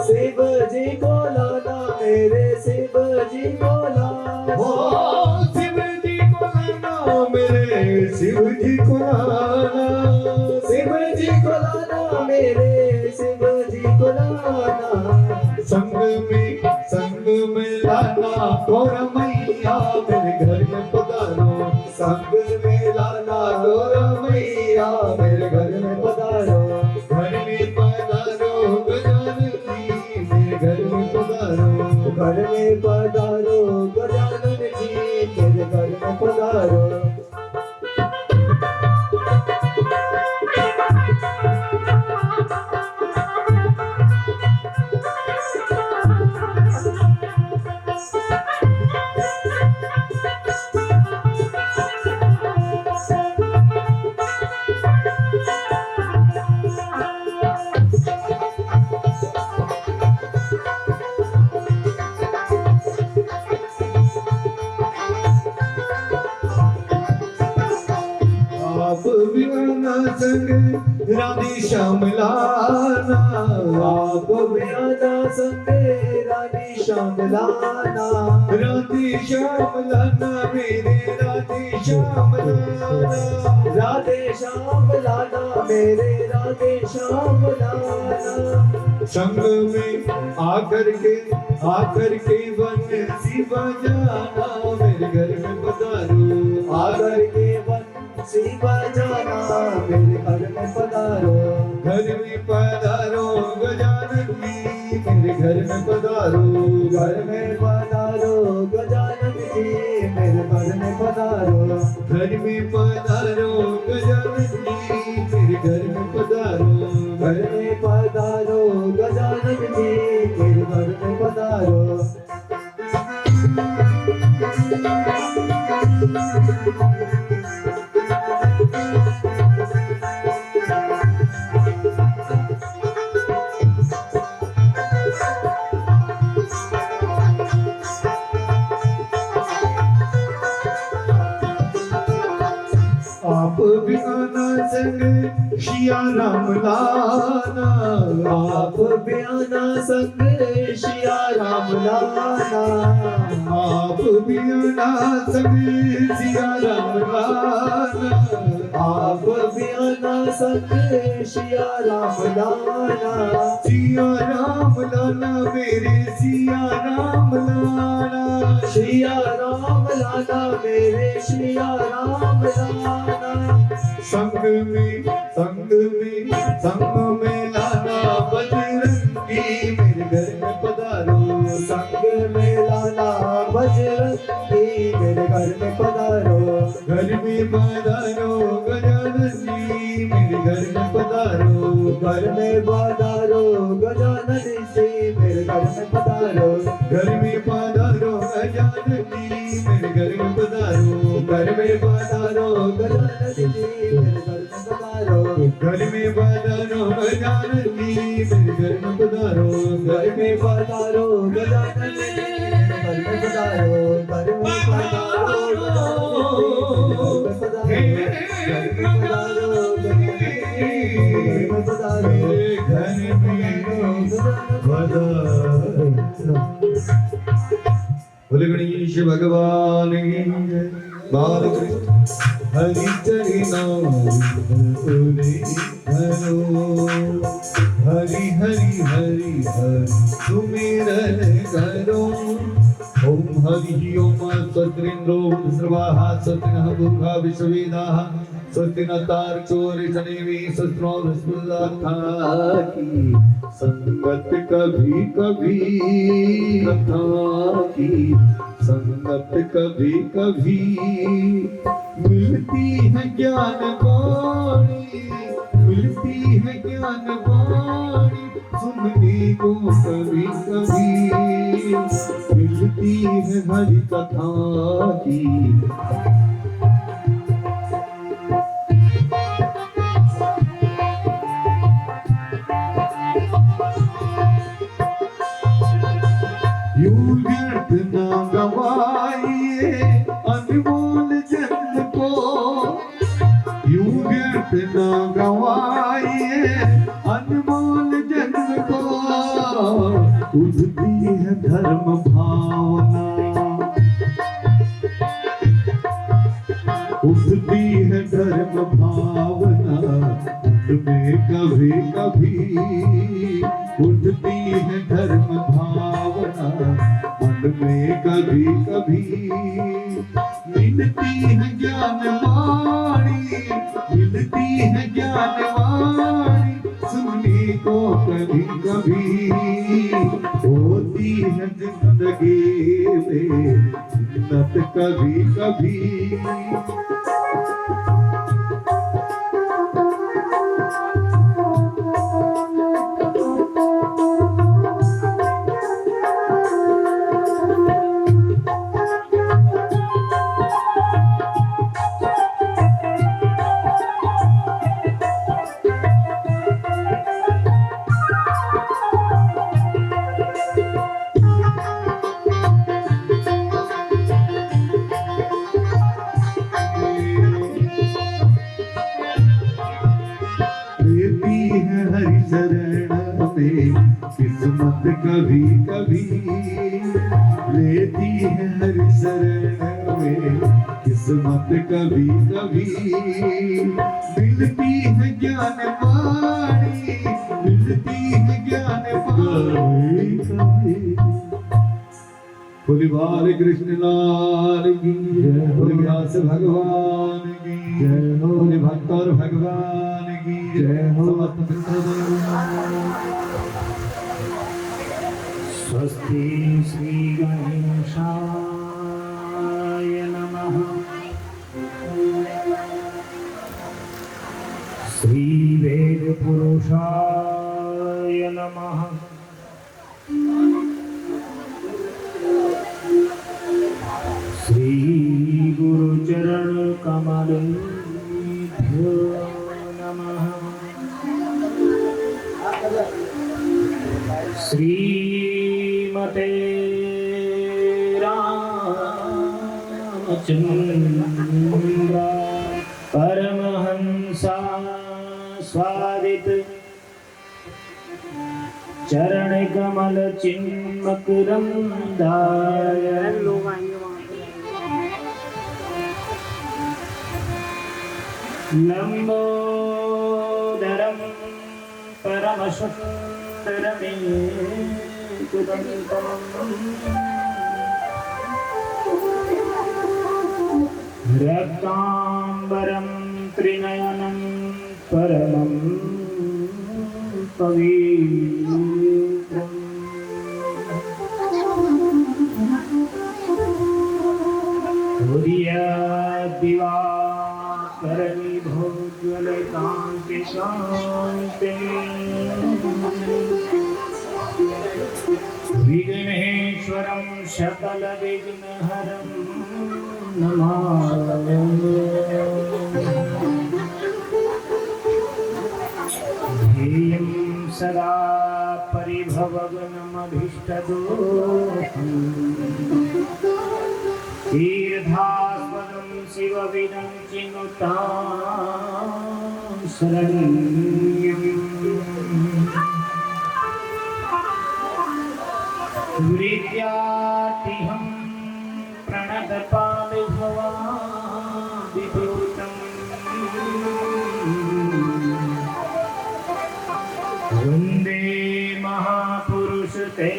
शिव जी को लाना मेरे शिव जी को लाना, ओ शिव जी को लाना मेरे शिव जी को लाना, शिव जी को लाना मेरे शिव जी को लाना, संग में लाना गौर मैया मेरे घर में पधारो, संग में लाना गौर मैया मेरे घर में पधारो, घर में पधारो गजानन जी मेरे घर में पधारो, घर में पधारो गजानन जी मेरे घर में पधारो। संग राधे श्याम लाना, आप बयाना संग राधे श्याम लाना, राधे श्याम लाना मेरे राधे श्याम लाना, राधे श्याम लाना मेरे राधे श्याम लाना, संग में आकर के बंसी बजाना मेरे घर में पधारो, आकर के शिवा जाना मेरे घर में पधारो, घर में पधारो गजानन जी मेरे घर में पधारो, घर में पधारो गजानन जी मेरे घर में पधारो, घर में पधारो गजानन जी मेरे घर में पधारो, घर में पधारो गजानन जी मेरे घर में पधारो। आप आप बिना संग शिया राम लाना, आप बयाना संग शिया राम लाना, आप बिना संग सिया राम लाना, आप बयाना संग शिया राम लाना, सिया राम लाना मेरे सिया राम लाना, शिया राम लाना मेरे शिया राम लाना, संग में लाना बजरंगी मेरे घर में पधारो, संग में लाना बजरंगी मेरे घर में पधारो, घर में पधारो गजानन जी मेरे घर में पधारो, घर में पधारो गजानन जी मेरे घर में पधारो, घर में पधारो गजानन जी मेरे घर में पधारो, घर में पधारो गजानन जी मेरे घर में पधारो, घर में पधारो गजानन जी मेरे घर में पधारो, घर में पधारो गजानन जी मेरे घर में पधारो, घर में पधारो गजानन जी मेरे घर में पधारो, घर में पधारो मेरे घर में पधारो। बोले गणेश भगवान की जय। बाल कृष्ण हरि चरणों हरि हरि हरि हरि सुमिरन करो। ओम हरि ओम स्वस्तिन्द्रो सर्वाः स्वस्तिनः पूर्वा विश्ववेदाः स्वस्ति न तार्क्ष्योरिषणिभिः स्वस्तिनो बृहस्पतिर्दत्ताः की संगत कभी कभी कथा की संगत कभी कभी मिलती है ज्ञान वाणी, मिलती है ज्ञान वाणी सुनने को कभी कभी मिलती है हरि कथा की। यूं व्यर्थ न गवाइए अनमोल जन्म को, यूं व्यर्थ न गवाइए अनमोल जन्म को। उठती है धर्म भावना, उठती है धर्म भावना में कभी कभी, उठती है धर्म भावना मन में कभी कभी। मिलती है ज्ञान वाणी, मिलती है ज्ञान वाणी सुनने को कभी कभी। होती है जिंदगी में जिन्नत कभी कभी। किस्मत कभी कभी लेती है हर शरण में, किस्मत कभी कभी मिलती है ज्ञान वाणी, मिलती है ज्ञान वाणी कभी। बोले बाल कृष्ण लाल की जय, बोले व्यास भगवान की जय, बोले भक्त और भगवान की जय हो। स्वस्ति श्री गणेशाय नमः। श्री वेद पुरुषाय नमः। श्री गुरुचरण कमलेभ्यो नमः। श्रीमते रामचंद्र परम कमलचिन्मकरन्दाय लम्बोदरं परमसुन्दरमेकुदन्तम् रक्ताम्बरं त्रिनयनं परमं पवित्रम् उदयादिवाकरनिभोज्वलकान्तिकान्ते विघ्नेश्वरं सकलविघ्नहरं नमामि। ध्येयं सदा परिभवग्नमभीष्टदोषम् तीर्थास्पदं शिवविदं चिनुतां शरण्यम् विद्यार्थिहं प्रणतपालभवादिभूतम् वन्दे महापुरुष ते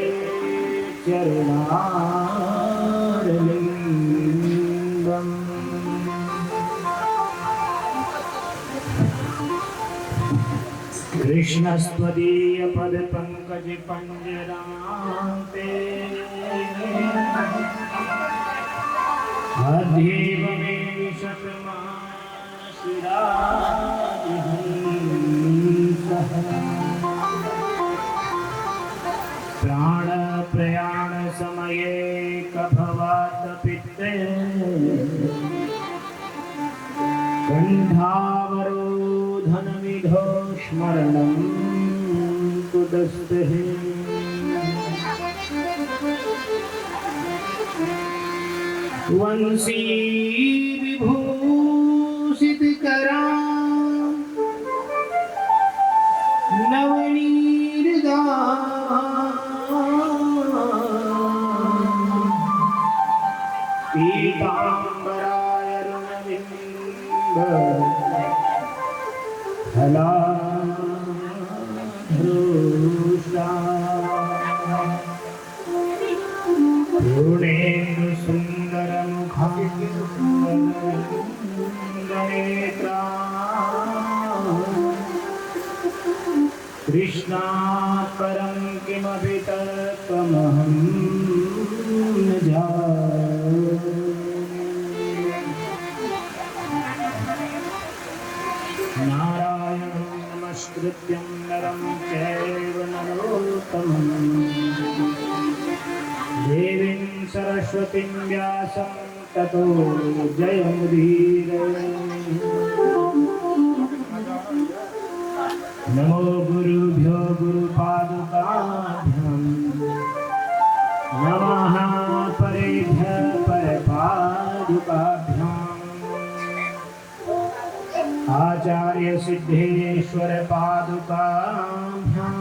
चरणारविन्दम्। कृष्णस्त्वदीय पद पंकज पंजरान्ते अध्येव मे विशतमाशिरादिहंसः प्राण प्रयाण समये कभवात पित्ते कंठावरोधन विधो स्मरणं कुदस्ते वंशी विभूषित करा नवनीरदा पीताम्बराय रुणविम्ब फलाधरोषा पूर्णेन्दु सुन्दरमुखानेत्रा कृष्णात् परं किमपि तत्त्वमहं न जाने। नारायणं नमस्कृत्यं नरं चैव नरोत्तमं देवीं सरस्वतीं व्यासं ततो जयमुदीरये। नमो गुरुभ्यो गुरुपादुकाभ्यां नमः परेभ्यः परपादुकाभ्याम् आचार्य सिद्धेश्वर पादुकाभ्यां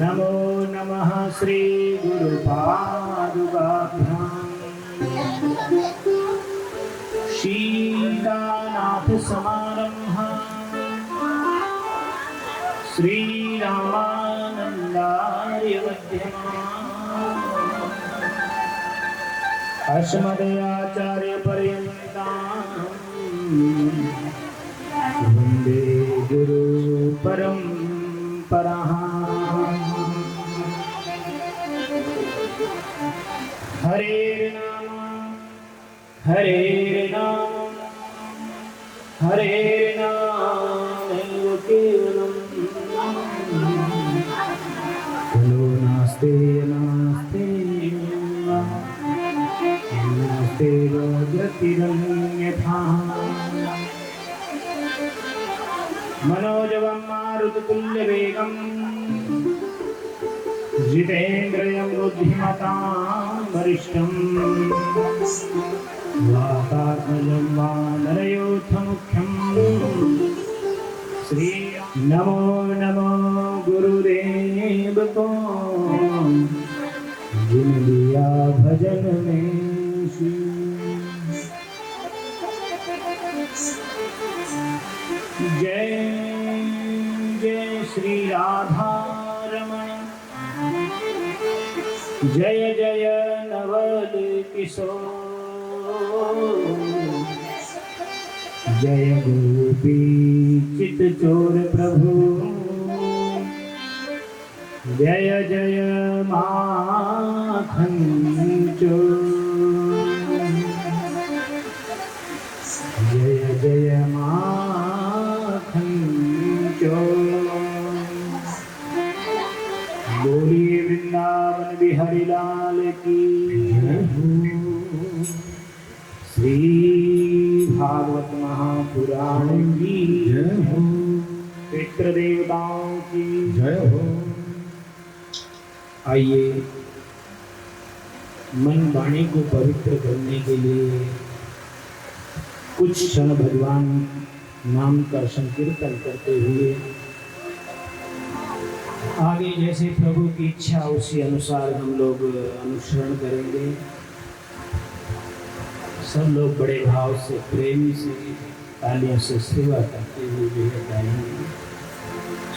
नमो नमः श्री गुरुपादुकाभ्यां शीलानाथ समारम्भा श्रीरामानन्दार्य मध्यमाम् अस्मदाचार्य पर्यन्तां वन्दे गुरु परम्पराः। हरे नाम हरे नाम केवलम् खलु नास्ति नास्ति नास्ति गतिरन्यथा। मनोजवं मारुततुल्यवेगं जितेन्द्रियं बुद्धिमतां वरिष्ठं वातात्मजं वानरयोथमुख्यं श्री नमो नमो जय जय श्री राधा रमण, जय जय नवल किशोर, जय गोपी चित चोर प्रभु, जय जय माखन चोर, जय जय माखन चोर। बोलिए वृंदावन बिहारी लाल की जय हो। श्री भागवत महापुराण की जय हो। पितृ देवताओं की जय हो। आइए मन वाणी को पवित्र करने के लिए कुछ क्षण भगवान नाम का संकीर्तन करते हुए आगे जैसे प्रभु की इच्छा उसी अनुसार हम लोग अनुसरण करेंगे। सब लोग बड़े भाव से प्रेमी से तालियों से सेवा करते हुए जो है गाएंगे।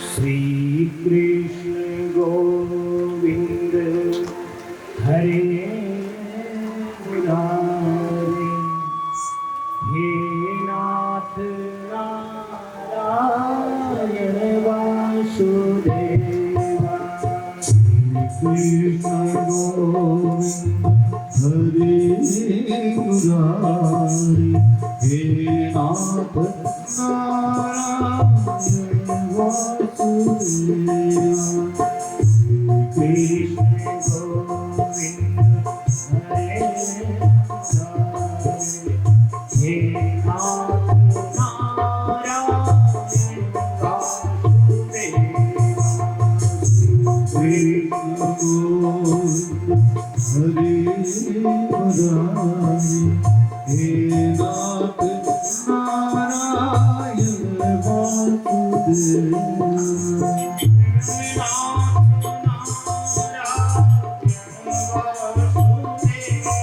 श्री कृष्ण गोविंद हरे मुरारी, हे नाथ नारायण वासुदेवा। कृष्ण गोविंद हरे मुरारी, हे नाथ नारायण वासुदेवा। कृष्ण गोविंद हरे मुरारी, हे नाथ नारायण वासुदेवा। कृष्ण गोविंद हरे मुरारी, हे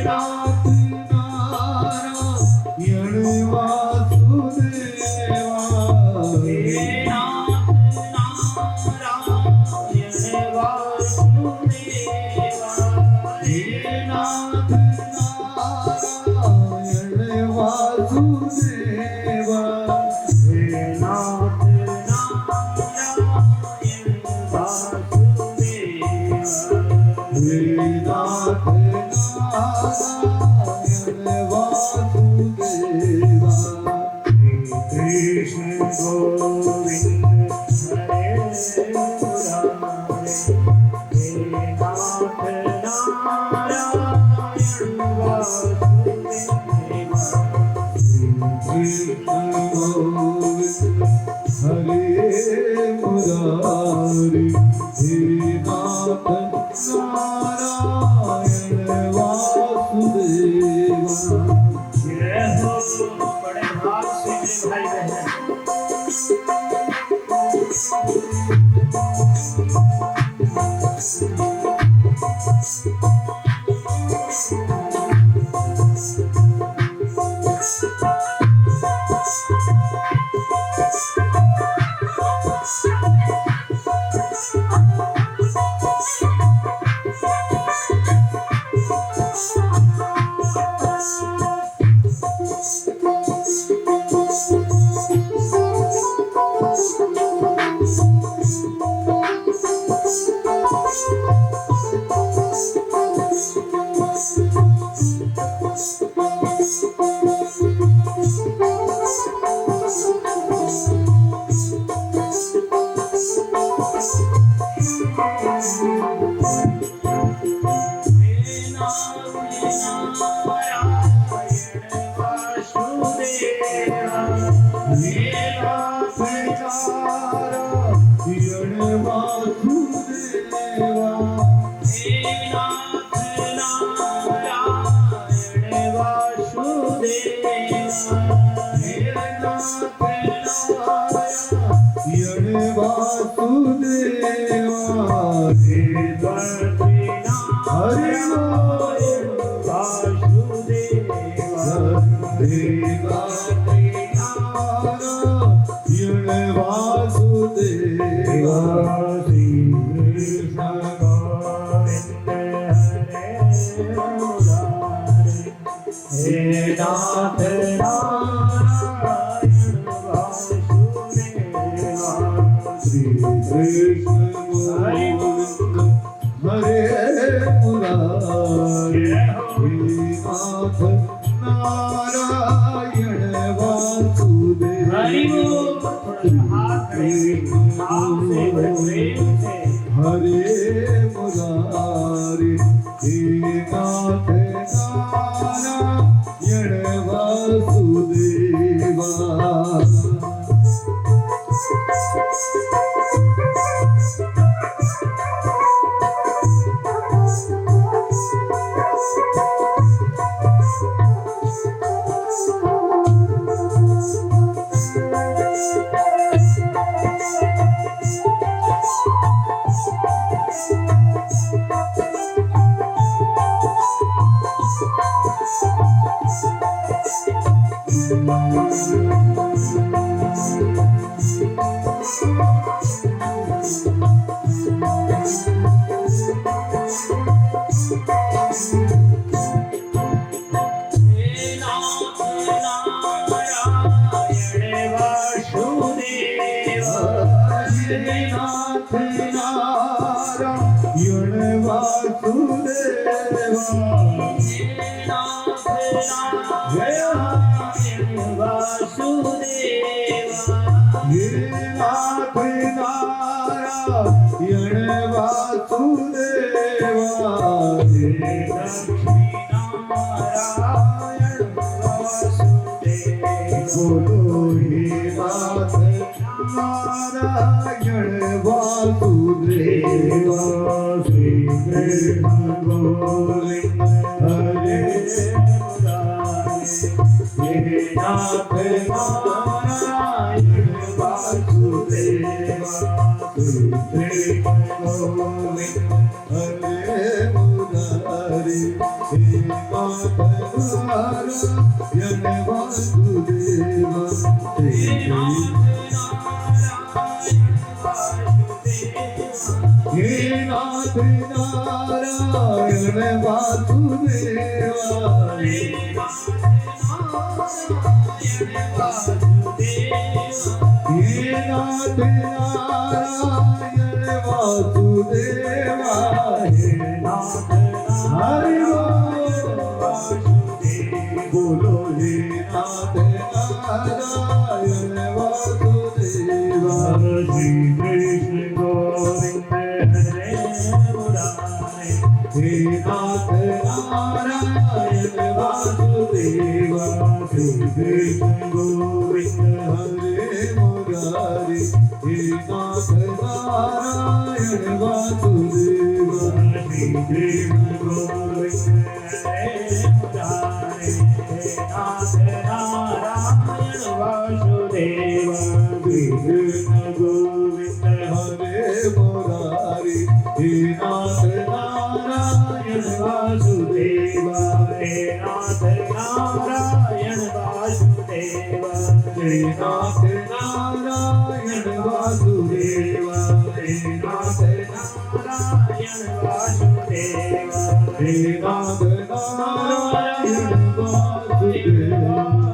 नाथ नारायण वासुदेवा। हे नाथ नारायण वासुदेवा श्री कृष्ण गोविंद हरे मुरारी हे नाथ नारायण वासुदेवा हरे मुरारी हे नाथ नारायण वासुदेवा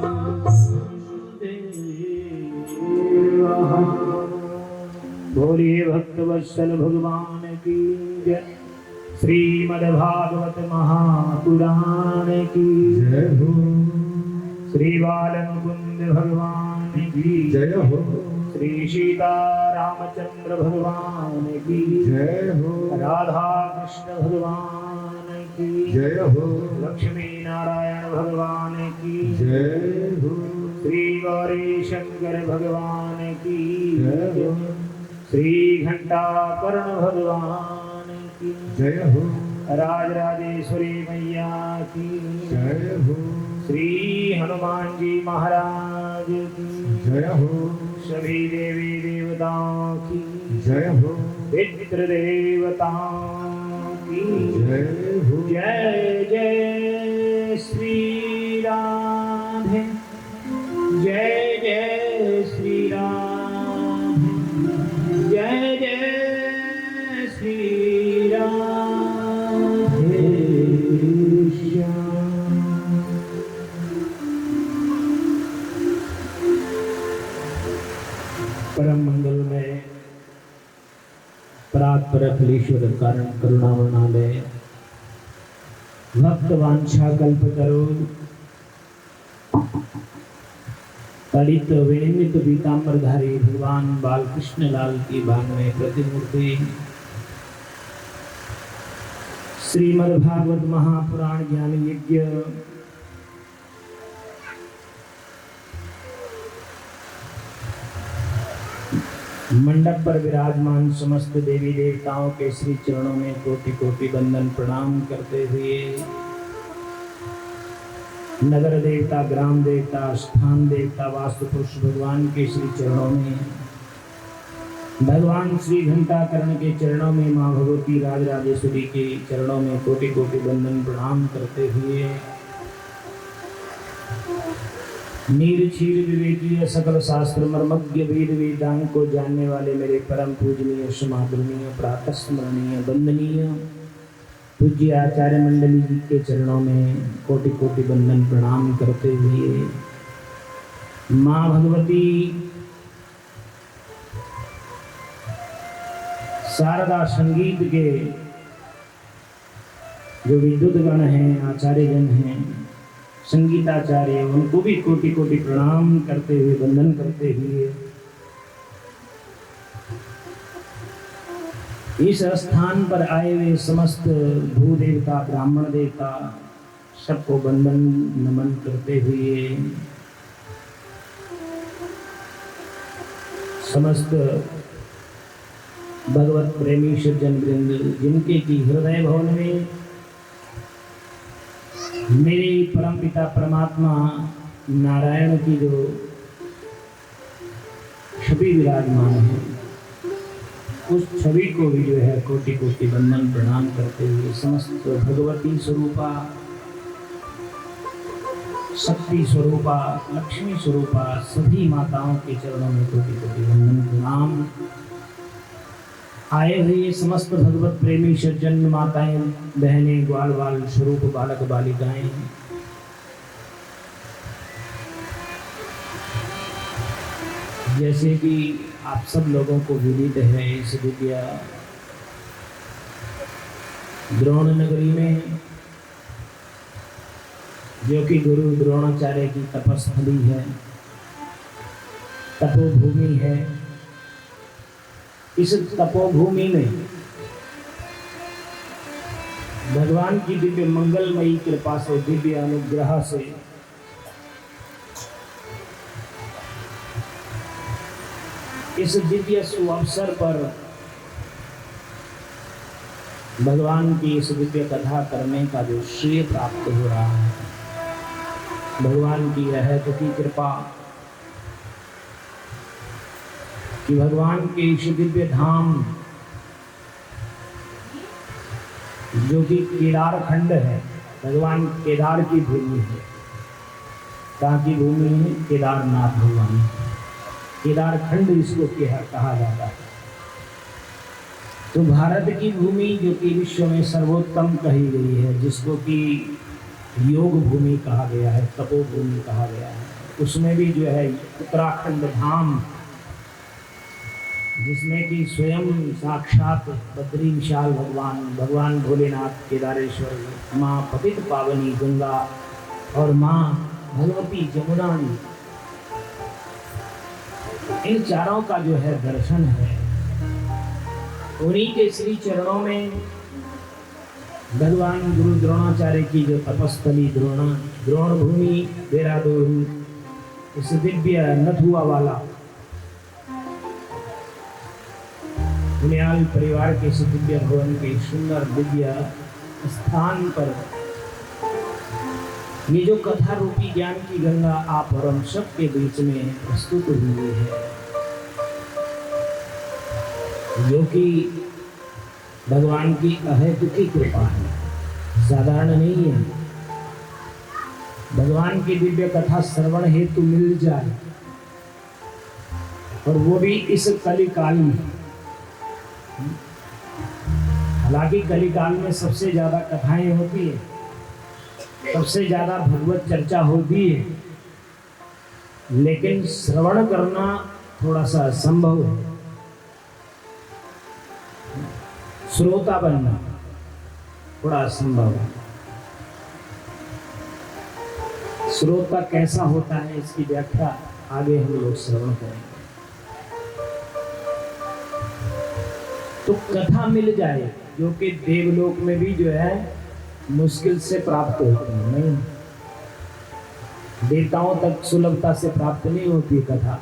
बोलिए भक्तवत्सल भगवान की जय। श्रीमद्भागवत महापुराण की जय हो। श्री बाल मुकुंद भगवान की जय हो। श्री सीता रामचंद्र भगवान की जय हो। राधा कृष्ण भगवान की जय हो। लक्ष्मी नारायण भगवान की जय हो। श्री गौरी शंकर भगवान की जय हो। श्री घंटाकर्ण भगवान की जय हो। राज राजेश्वरी मैया की जय हो। श्री हनुमान जी महाराज की जय हो। सभी देवी देवताओं की जय हो। पितृ देवताओं की जय हो। जय जय श्री राधे जय जय श्री राधे जय जय श्री राधे श्याम। परम मंगल में परात्पर अखिलेश्वर कारण करुणावनालय भक्त वांछा कल्पतरो तड़ित विनिमित पीताम्बरधारी भगवान बालकृष्ण लाल की बानवे प्रतिमूर्ति श्रीमद्भागवत महापुराण ज्ञान यज्ञ मंडप पर विराजमान समस्त देवी देवताओं के श्री चरणों में कोटि कोटि वंदन प्रणाम करते हुए नगर देवता, ग्राम देवता, स्थान देवता, वास्तु पुरुष भगवान के श्री चरणों में, भगवान श्री घंटाकर्ण के चरणों में, माँ भगवती राजराजेश्वरी के चरणों में कोटि कोटि वंदन प्रणाम करते हुए नीर क्षीर विवेकीय सकल शास्त्र मर्मज्ञ वेद वेदांग को जानने वाले मेरे परम पूजनीय समादरणीय प्रातः स्मरणीय वंदनीय पूज्य आचार्य मंडली जी के चरणों में कोटि कोटि वंदन प्रणाम करते हुए माँ भगवती शारदा संगीत के जो विद्युत गण हैं, आचार्य जन हैं, संगीताचार्य, उनको भी कोटि कोटि प्रणाम करते हुए वंदन करते हुए इस स्थान पर आए हुए समस्त भूदेवता, ब्राह्मण देवता सबको वंदन नमन करते हुए समस्त भगवत प्रेमी सज्जन वृंद जिनके की हृदय भवन में मेरे परम पिता परमात्मा नारायण की जो छवि विराजमान है, उस छवि को भी जो है कोटि कोटि वंदन प्रणाम करते हुए समस्त भगवती स्वरूपा, शक्ति स्वरूपा, लक्ष्मी स्वरूपा सभी माताओं के चरणों में कोटि कोटि वंदन प्रणाम। आए हुए समस्त भगवत प्रेमी सज्जन माताएं, बहनें, ग्वाल बाल स्वरूप बालक बालिकाएं, जैसे कि आप सब लोगों को विदित है, इस विद्या द्रोण नगरी में जो कि गुरु द्रोणाचार्य की तपस्थली है, तपोभूमि है, इस तपोभूमि में भगवान की दिव्य मंगलमयी कृपा से, दिव्य अनुग्रह से इस दिव्य सुअवसर पर भगवान की इस दिव्य कथा करने का जो श्रेय प्राप्त हो रहा है, भगवान की यह की कृपा कि भगवान के इस दिव्य धाम जो कि केदार खंड है, भगवान केदार की भूमि है, कहाँ की भूमि है? केदारनाथ भगवान, केदार खंड इसको कहा जाता है। तो भारत की भूमि जो कि विश्व में सर्वोत्तम कही गई है, जिसको कि योग भूमि कहा गया है, तपोभूमि कहा गया है, उसमें भी जो है उत्तराखंड धाम, जिसमें कि स्वयं साक्षात बद्री विशाल भगवान भोलेनाथ, केदारेश्वर, माँ पतित पावनी गंगा और माँ भगवती जमुना, इन चारों का जो है दर्शन है। उन्हीं के श्री चरणों में भगवान गुरु द्रोणाचार्य की जो तपस्थली द्रोण भूमि देहरादून, इस दिव्य नथुआ वाला पुण्याल परिवार के इस दिव्य भवन के सुंदर दिव्य स्थान पर ये जो कथा रूपी ज्ञान की गंगा आप और हम सब के बीच में प्रस्तुत हुई है, जो कि भगवान की अहेतुकी कृपा है, साधारण नहीं है। भगवान की दिव्य कथा श्रवण हेतु मिल जाए, और वो भी इस कलिकाल में। हालांकि कलिकाल में सबसे ज्यादा कथाएं होती है, सबसे ज्यादा भगवत चर्चा होती है, लेकिन श्रवण करना थोड़ा सा संभव है। श्रोता बनना थोड़ा असंभव है। श्रोता कैसा होता है इसकी व्याख्या आगे हम लोग श्रवण करेंगे। तो कथा मिल जाए जो कि देवलोक में भी जो है मुश्किल से प्राप्त होती है, नहीं देवताओं तक सुलभता से प्राप्त नहीं होती कथा।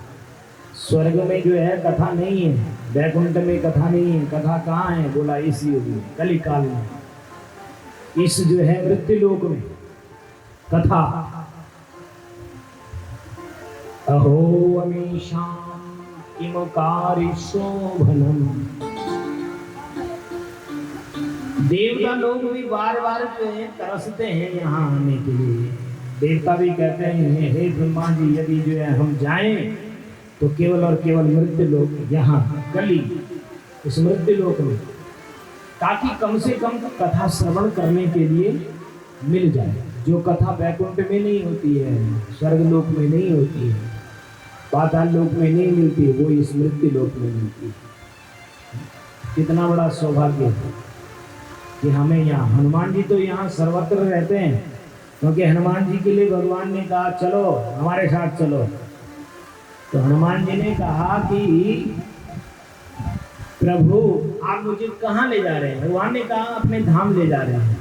स्वर्ग में जो है कथा नहीं है, वैकुंठ में कथा नहीं है। कथा कहाँ है? बोला इस युग में, कली काल में। इस जो है मृत्यु लोक में कथा। अहो अमीशां किमकारी शोभनम। देवता लोग भी बार बार तरसते हैं यहाँ आने के लिए। देवता भी कहते हैं हे ब्रह्मा जी, यदि जो है हम जाएं तो केवल और केवल मृत्यु लोक, यहाँ कली इस मृत्यु लोक में, ताकि कम से कम कथा श्रवण करने के लिए मिल जाए। जो कथा वैकुंठ में नहीं होती है, स्वर्ग लोक में नहीं होती है, पाताल लोक में नहीं मिलती है, वो इस मृत्यु लोक में मिलती है। कितना बड़ा सौभाग्य है कि हमें यहाँ, हनुमान जी तो यहाँ सर्वत्र रहते हैं, क्योंकि हनुमान जी के लिए भगवान ने कहा चलो हमारे साथ चलो। तो हनुमान जी ने कहा कि प्रभु आप मुझे कहाँ ले जा रहे हैं? भगवान ने कहा अपने धाम ले जा रहे हैं।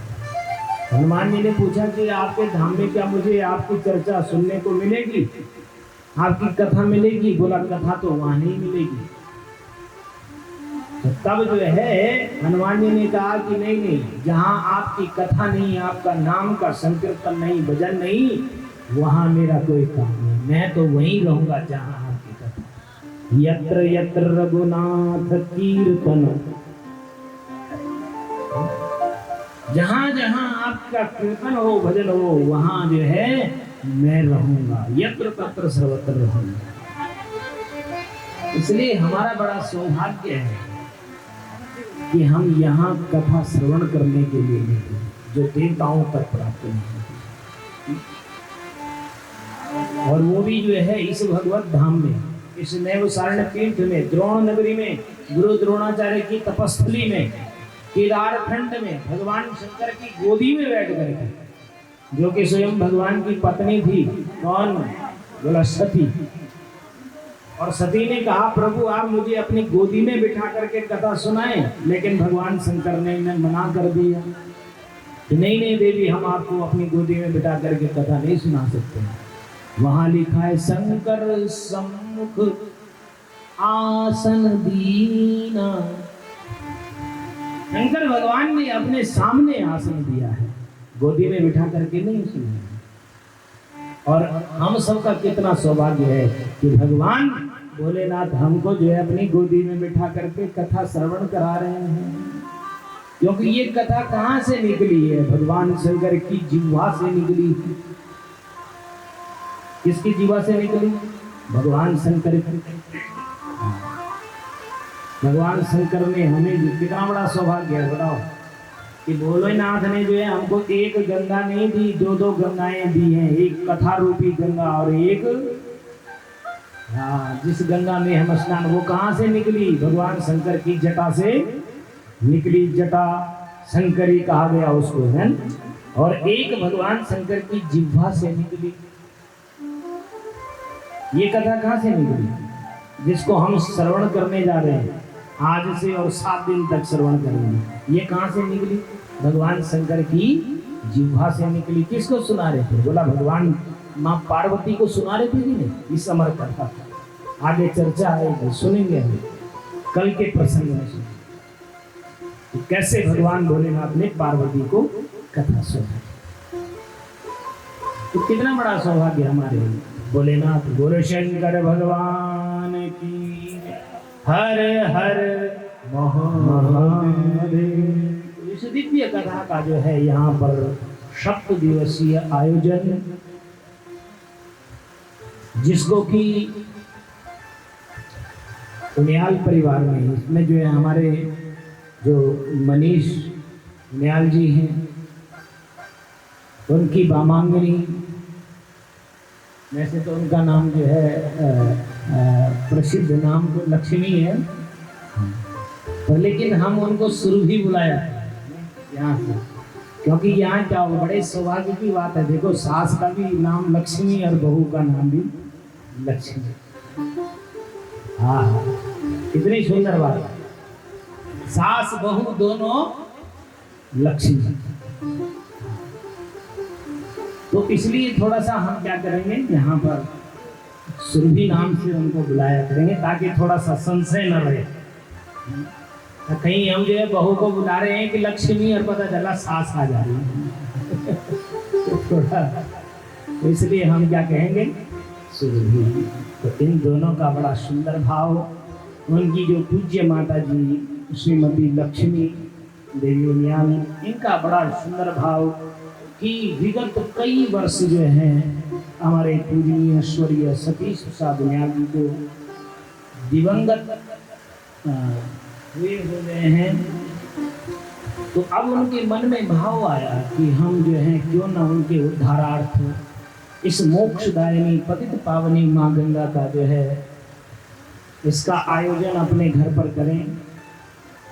हनुमान जी ने पूछा कि आपके धाम में क्या मुझे आपकी चर्चा सुनने को मिलेगी, आपकी कथा मिलेगी? बोला कथा तो वहाँ नहीं मिलेगी। तो तब जो है हनुमान जी ने कहा कि नहीं नहीं, जहाँ आपकी कथा नहीं, आपका नाम का संकीर्तन नहीं, भजन नहीं, वहाँ मेरा कोई काम नहीं। मैं तो वहीं रहूंगा जहाँ आपकी कथा। यत्र यत्र रघुनाथ कीर्तन, जहाँ जहाँ आपका कीर्तन हो, भजन हो, वहाँ जो है मैं रहूंगा। यत्र तत्र सर्वत्र रहूंगा। इसलिए हमारा बड़ा सौभाग्य है कि हम यहाँ कथा श्रवण करने के लिए मिलते हैं, जो देवताओं तक प्राप्त नहीं होती, और वो भी जो है इस भगवत धाम में, इस नैवसारण्य तीर्थ में, द्रोण नगरी में, गुरु द्रोणाचार्य की तपस्थली में, केदार खंड में, भगवान शंकर की गोदी में बैठ करके, जो कि स्वयं भगवान की पत्नी थी। कौन? बोला सती। और सती ने कहा प्रभु आप मुझे अपनी गोदी में बिठा करके कथा सुनाएं, लेकिन भगवान शंकर ने मना कर दिया कि नहीं नहीं देवी, हम आपको अपनी गोदी में बिठा करके कथा नहीं सुना सकते। वहां लिखा है शंकर सम्मुख आसन दीना। शंकर भगवान ने अपने सामने आसन दिया है, गोदी में बिठा करके नहीं सुना। और हम सबका कितना सौभाग्य है कि भगवान भोलेनाथ हमको जो है अपनी गोदी में बिठा करके कथा श्रवण करा रहे हैं। क्योंकि ये कथा कहाँ से निकली है? भगवान शंकर की जिह्वा से निकली। किसकी जिह्वा से निकली? भगवान शंकर की। भगवान शंकर ने हमें कितना बड़ा सौभाग्य है, बताओ, कि भोलेनाथ ने जो है हमको एक गंगा नहीं दी, दो दो गंगाएं दी हैं। एक कथा रूपी गंगा और एक, जिस गंगा में हम स्नान, वो कहाँ से निकली? भगवान शंकर की जटा से निकली। जटा शंकरी कहा गया उसको, है। और एक भगवान शंकर की जिह्वा से निकली। ये कथा कहाँ से निकली? जिसको हम श्रवण करने जा रहे हैं आज से, और 7 दिन तक श्रवण करेंगे। ये कहाँ से निकली? भगवान शंकर की जिह्वा से निकली। किसको सुना रहे थे? बोला भगवान माँ पार्वती को सुना रहे थे कि नहीं? इस अमर कथा आगे चर्चा आएगी, सुनेंगे हम कल के प्रसंग में। तो कैसे भगवान भोलेनाथ ने पार्वती को कथा सुनाई। तो कितना बड़ा सौभाग्य हमारे भोलेनाथ। बोलो शंकर भगवान की हर हर महादेव। इस दिव्य कथा का जो है यहाँ पर 7 दिवसीय आयोजन, जिसको कि उनियाल परिवार में, इसमें जो है हमारे जो मनीष उनियाल जी हैं, उनकी बामांगनी वैसे तो उनका नाम जो है प्रसिद्ध नाम तो लक्ष्मी है, पर लेकिन हम उनको सुरभि बुलाया यहाँ से, क्योंकि यहाँ क्या हो, बड़े सौभाग्य की बात है। देखो सास का भी नाम लक्ष्मी और बहू का नाम भी लक्ष्मी। हाँ, कितनी सुंदर बात है, सास बहू दोनों लक्ष्मी। तो इसलिए थोड़ा सा हम क्या करेंगे, यहाँ पर सुरभि नाम से उनको बुलाया करेंगे, ताकि थोड़ा सा संशय न रहे। तो कहीं हम जो है बहू को बुला रहे हैं कि लक्ष्मी, और पता चला सास आ जा रही है तो थोड़ा, तो इसलिए हम क्या कहेंगे, सुरभि। तो इन दोनों का बड़ा सुंदर भाव, उनकी जो पूज्य माता जी श्रीमती लक्ष्मी देवी उनियाल, इनका बड़ा सुंदर भाव कि विगत कई वर्ष जो हैं हमारे पूजनीय स्वर्गीय सतीश प्रसाद उनियाल जी को दिवंगत हुए हो गए हैं। तो अब उनके मन में भाव आया कि हम जो हैं क्यों न उनके उद्धारार्थ इस मोक्षदायिनी पतित पावनी माँ गंगा का जो है इसका आयोजन अपने घर पर करें।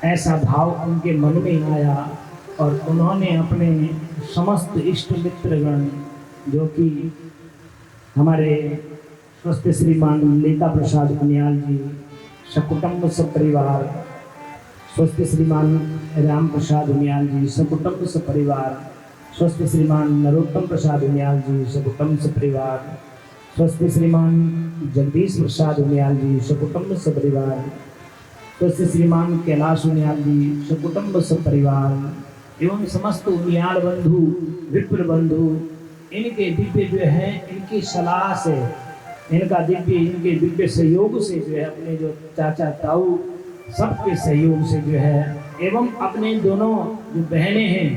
ऐसा भाव उनके मन में आया और उन्होंने अपने समस्त इष्ट मित्रगण, जो कि हमारे स्वस्थ श्रीमान लीता प्रसाद उनियाल जी, सकुटुंब सपरिवार, स्वस्थ श्रीमान राम प्रसाद उनियाल जी, सकुटुंब सपरिवार, स्वस्थ श्रीमान नरोत्तम प्रसाद उनियाल जी, सकुटुंब सपरिवार, स्वस्थ श्रीमान जगदीश प्रसाद उनियाल जी, सकुटुंब सपरिवार, स्वस्थ श्रीमान कैलाश उनियाल जी, सकुटुंब सपरिवार, एवं समस्त उनियाल बंधु, विप्र बंधु, इनके दिव्य जो है, इनकी सलाह से, इनके दिव्य सहयोग से जो है, अपने जो चाचा ताऊ सबके सहयोग से जो है, एवं अपने दोनों जो बहनें हैं,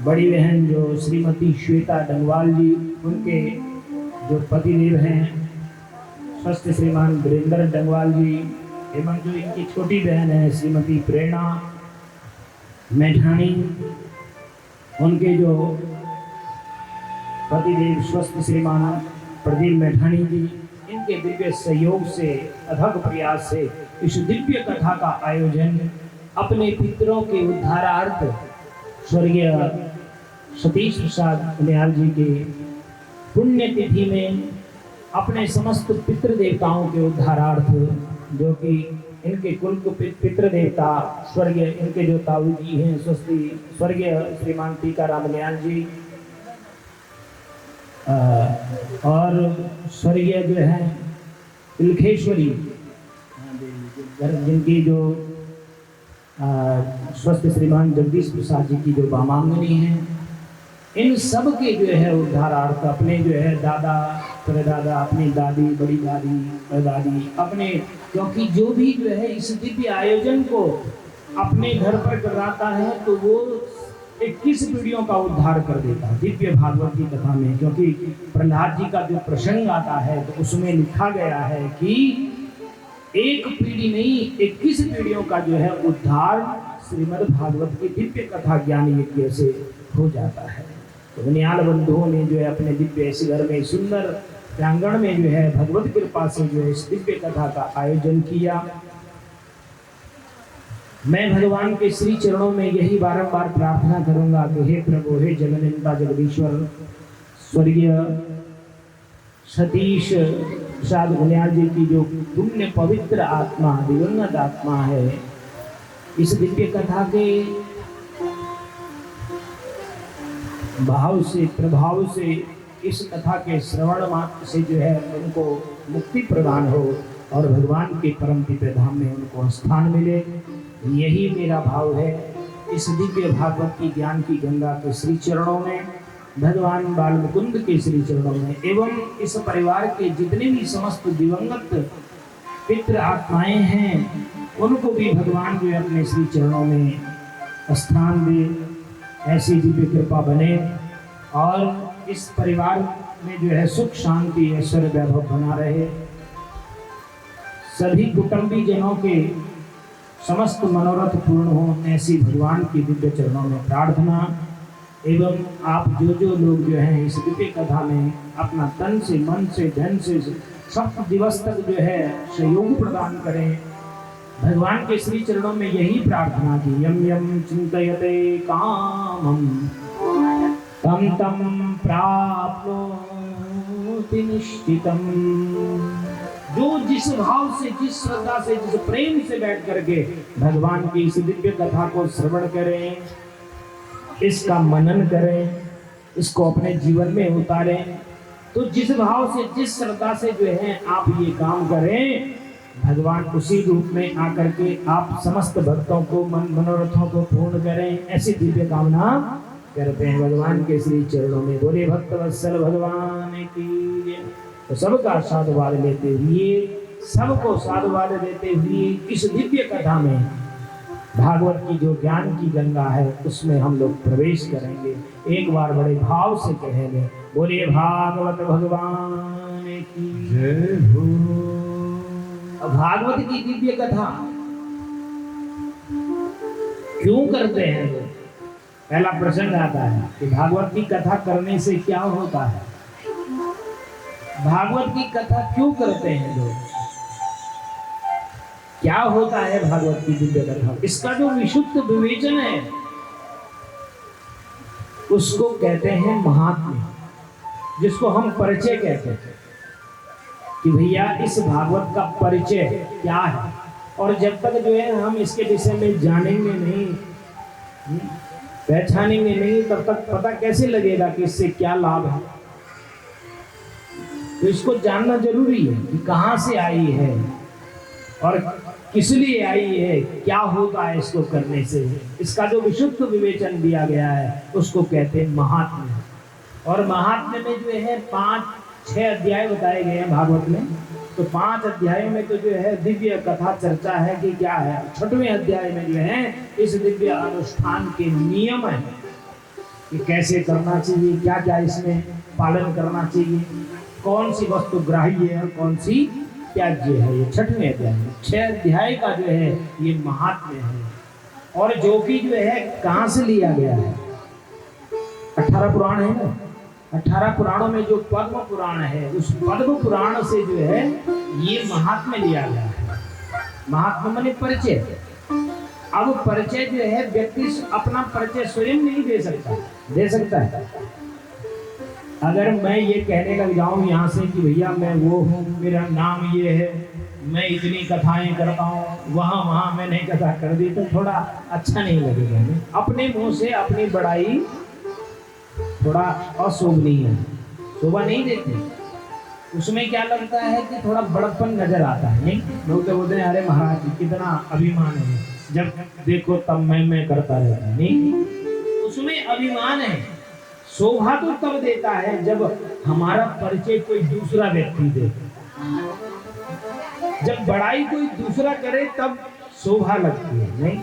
बड़ी बहन जो श्रीमती श्वेता डंगवाल जी, उनके जो पतिदेव हैं स्वस्थ श्रीमान वीरेंद्र डंगवाल जी, एवं जो इनकी छोटी बहन है श्रीमती प्रेरणा मैठानी, उनके जो पतिदेव स्वस्थ श्रीमान प्रदीप मैठानी जी, इनके दिव्य सहयोग से, अथक प्रयास से इस दिव्य कथा का आयोजन अपने पितरों के उद्धारार्थ स्वर्गीय सतीश प्रसाद उनियाल जी के पुण्यतिथि में अपने समस्त पितृ देवताओं के उद्धारार्थ, जो कि इनके कुल पितृ देवता स्वर्गीय इनके जो ताऊ जी हैं स्वर्गीय श्रीमान टीकाराम उनियाल जी और स्वर्गीय जो है तिलखेश्वरी, जिनकी जो स्वस्थ श्रीमान जगदीश प्रसाद जी की जो बामांगनी हैं, इन सब के जो है उद्धारार्थ अपने जो है दादा परदादा, अपनी दादी, बड़ी दादी, परदादी, अपने, क्योंकि जो भी जो है इस दिव्य आयोजन को अपने घर पर कराता है तो वो 21 पीढ़ियों का उद्धार कर देता है दिव्य भागवत की कथा में। क्योंकि प्रहलाद जी का जो प्रसंग आता है तो उसमें लिखा गया है कि एक पीढ़ी नहीं 21 पीढ़ियों का जो है उद्धार श्रीमद् भागवत की दिव्य कथा ज्ञान यज्ञ से हो जाता है। तो उनियाल बंधुओं ने जो है अपने दिव्य इस घर में सुंदर प्रांगण में जो है भगवत कृपा से जो है इस दिव्य कथा का आयोजन किया। मैं भगवान के श्री चरणों में यही बारंबार प्रार्थना करूंगा कि हे प्रभु, हे जगन्नाथ जगदीश्वर, स्वर्गीय सतीश प्रसाद उनियाल जी की जो पुण्य पवित्र आत्मा, दिवंगत आत्मा है, इस दिव्य कथा के भाव से, प्रभाव से, इस कथा के श्रवण मात्र से जो है उनको मुक्ति प्रदान हो और भगवान के परम दिव्य धाम में उनको स्थान मिले। यही मेरा भाव है। इस दिव्य भागवत की ज्ञान की गंगा के श्री चरणों में, भगवान बाल मुकुंद के श्री चरणों में, एवं इस परिवार के जितने भी समस्त दिवंगत पितृ आत्माएं हैं, उनको भी भगवान जो है अपने श्री चरणों में स्थान दे। ऐसी दिव्य कृपा बने और इस परिवार में जो है सुख शांति ऐश्वर्य वैभव बना रहे। सभी कुटुंबी जनों के समस्त मनोरथ पूर्ण हो, ऐसी भगवान की दिव्य चरणों में प्रार्थना। एवं आप जो लोग जो हैं इस दिव्य कथा में अपना तन से, मन से, धन से सब दिवस तक जो है सहयोग प्रदान करें। भगवान के श्री चरणों में यही प्रार्थना की, यम यम चिंतयते कामम तम तम प्राप्नोति निश्चितम। जो जिस भाव से, जिस श्रद्धा से, जिस प्रेम से बैठ करके भगवान की इस दिव्य कथा को श्रवण करें, इसका मनन करें, इसको अपने जीवन में उतारें, तो जिस भाव से, जिस श्रद्धा से जो है आप ये काम करें, भगवान उसी रूप में आकर के आप समस्त भक्तों को मनोरथों को पूर्ण करें, ऐसी दिव्य कामना करते हैं भगवान के श्री चरणों में। बोले भक्तवत्सल भगवान की। तो सबका साधुवाद लेते हुए, सबको साधुवाद देते हुए इस दिव्य कथा में भागवत की जो ज्ञान की गंगा है उसमें हम लोग प्रवेश करेंगे। एक बार बड़े भाव से कहेंगे, बोलिए भागवत भगवान की जय हो। भागवत की दिव्य कथा क्यों करते हैं लोग? पहला प्रसंग आता है कि भागवत की कथा करने से क्या होता है, भागवत की कथा क्यों करते हैं लोग, क्या होता है भागवत की दिव्य कथा। इसका जो विशुद्ध विवेचन है उसको कहते हैं महात्म्य, जिसको हम परिचय कहते हैं कि भैया इस भागवत का परिचय क्या है। और जब तक जो है हम इसके विषय में जानेंगे नहीं, पहचानेंगे नहीं, तब तक पता कैसे लगेगा कि इससे क्या लाभ है। तो इसको जानना जरूरी है कि कहां से आई है और किस लिए आई है, क्या होता है इसको करने से। इसका जो विशुद्ध विवेचन दिया गया है उसको कहते हैं महात्म्य। और महात्म्य में जो है 5-6 अध्याय बताए गए हैं भागवत में। तो 5 अध्यायों में तो जो है दिव्य कथा चर्चा है कि क्या है। 6वें अध्याय में जो है इस दिव्य अनुष्ठान के नियम है कि कैसे करना चाहिए, क्या क्या इसमें पालन करना चाहिए, कौन सी वस्तु ग्राह्य है और कौन सी त्याज्य है। ये 6वें अध्याय में 6 अध्याय का जो है ये महात्म्य है। और जो कि जो है कहाँ से लिया गया है, 18 पुराण है ना, 18 पुराणों में जो पद्म पुराण है उस पद्म पुराण से जो है ये महात्म्य लिया गया है। महात्म्य माने परिचय। अब परिचय जो है व्यक्ति अपना परिचय स्वयं नहीं दे सकता, दे सकता है। अगर मैं ये कहने लग जाऊं यहाँ से कि भैया मैं वो हूँ, मेरा नाम ये है, मैं इतनी कथाएं करता हूँ, वहाँ मैंने कथा कर दी, तो थोड़ा अच्छा नहीं लगेगा। अपने मुंह से अपनी बड़ाई थोड़ा अशोभनीय है, शोभा नहीं देते। उसमें क्या लगता है कि थोड़ा बड़प्पन नजर आता है। नहीं, लोग तो बोलते हैं अरे महाराज जी कितना अभिमान है, जब देखो तब मैं करता रहता है। नहीं, उसमें अभिमान है। शोभा तो तब देता है जब हमारा परिचय कोई दूसरा व्यक्ति दे। जब बड़ाई कोई दूसरा करे तब शोभा लगती है। नहीं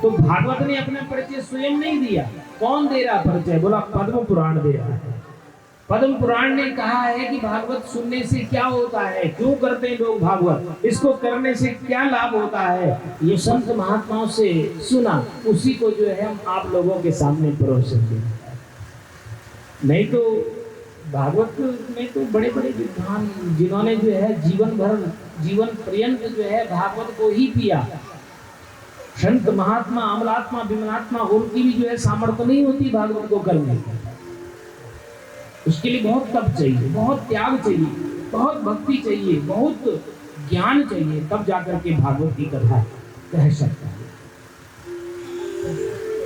तो भागवत ने अपना परिचय स्वयं नहीं दिया। कौन दे रहा परिचय? बोला पद्म पुराण दे रहा है। पद्म पुराण ने कहा है कि भागवत सुनने से क्या होता है, क्यों करते हैं लोग भागवत, इसको करने से क्या लाभ होता है। ये संत महात्माओं से सुना, उसी को जो है हम आप लोगों के सामने परोसेंगे। नहीं तो भागवत में तो बड़े बड़े विद्वान जिन्होंने जो है जीवन पर्यंत जो है भागवत को ही पिया, संत महात्मा अमलात्मा विमलात्मा, उनकी भी जो है सामर्थ्य नहीं होती भागवत को करने की। उसके लिए बहुत तप चाहिए, बहुत त्याग चाहिए, बहुत भक्ति चाहिए, बहुत ज्ञान चाहिए, तब जाकर के भागवत की कथा कह सकता है।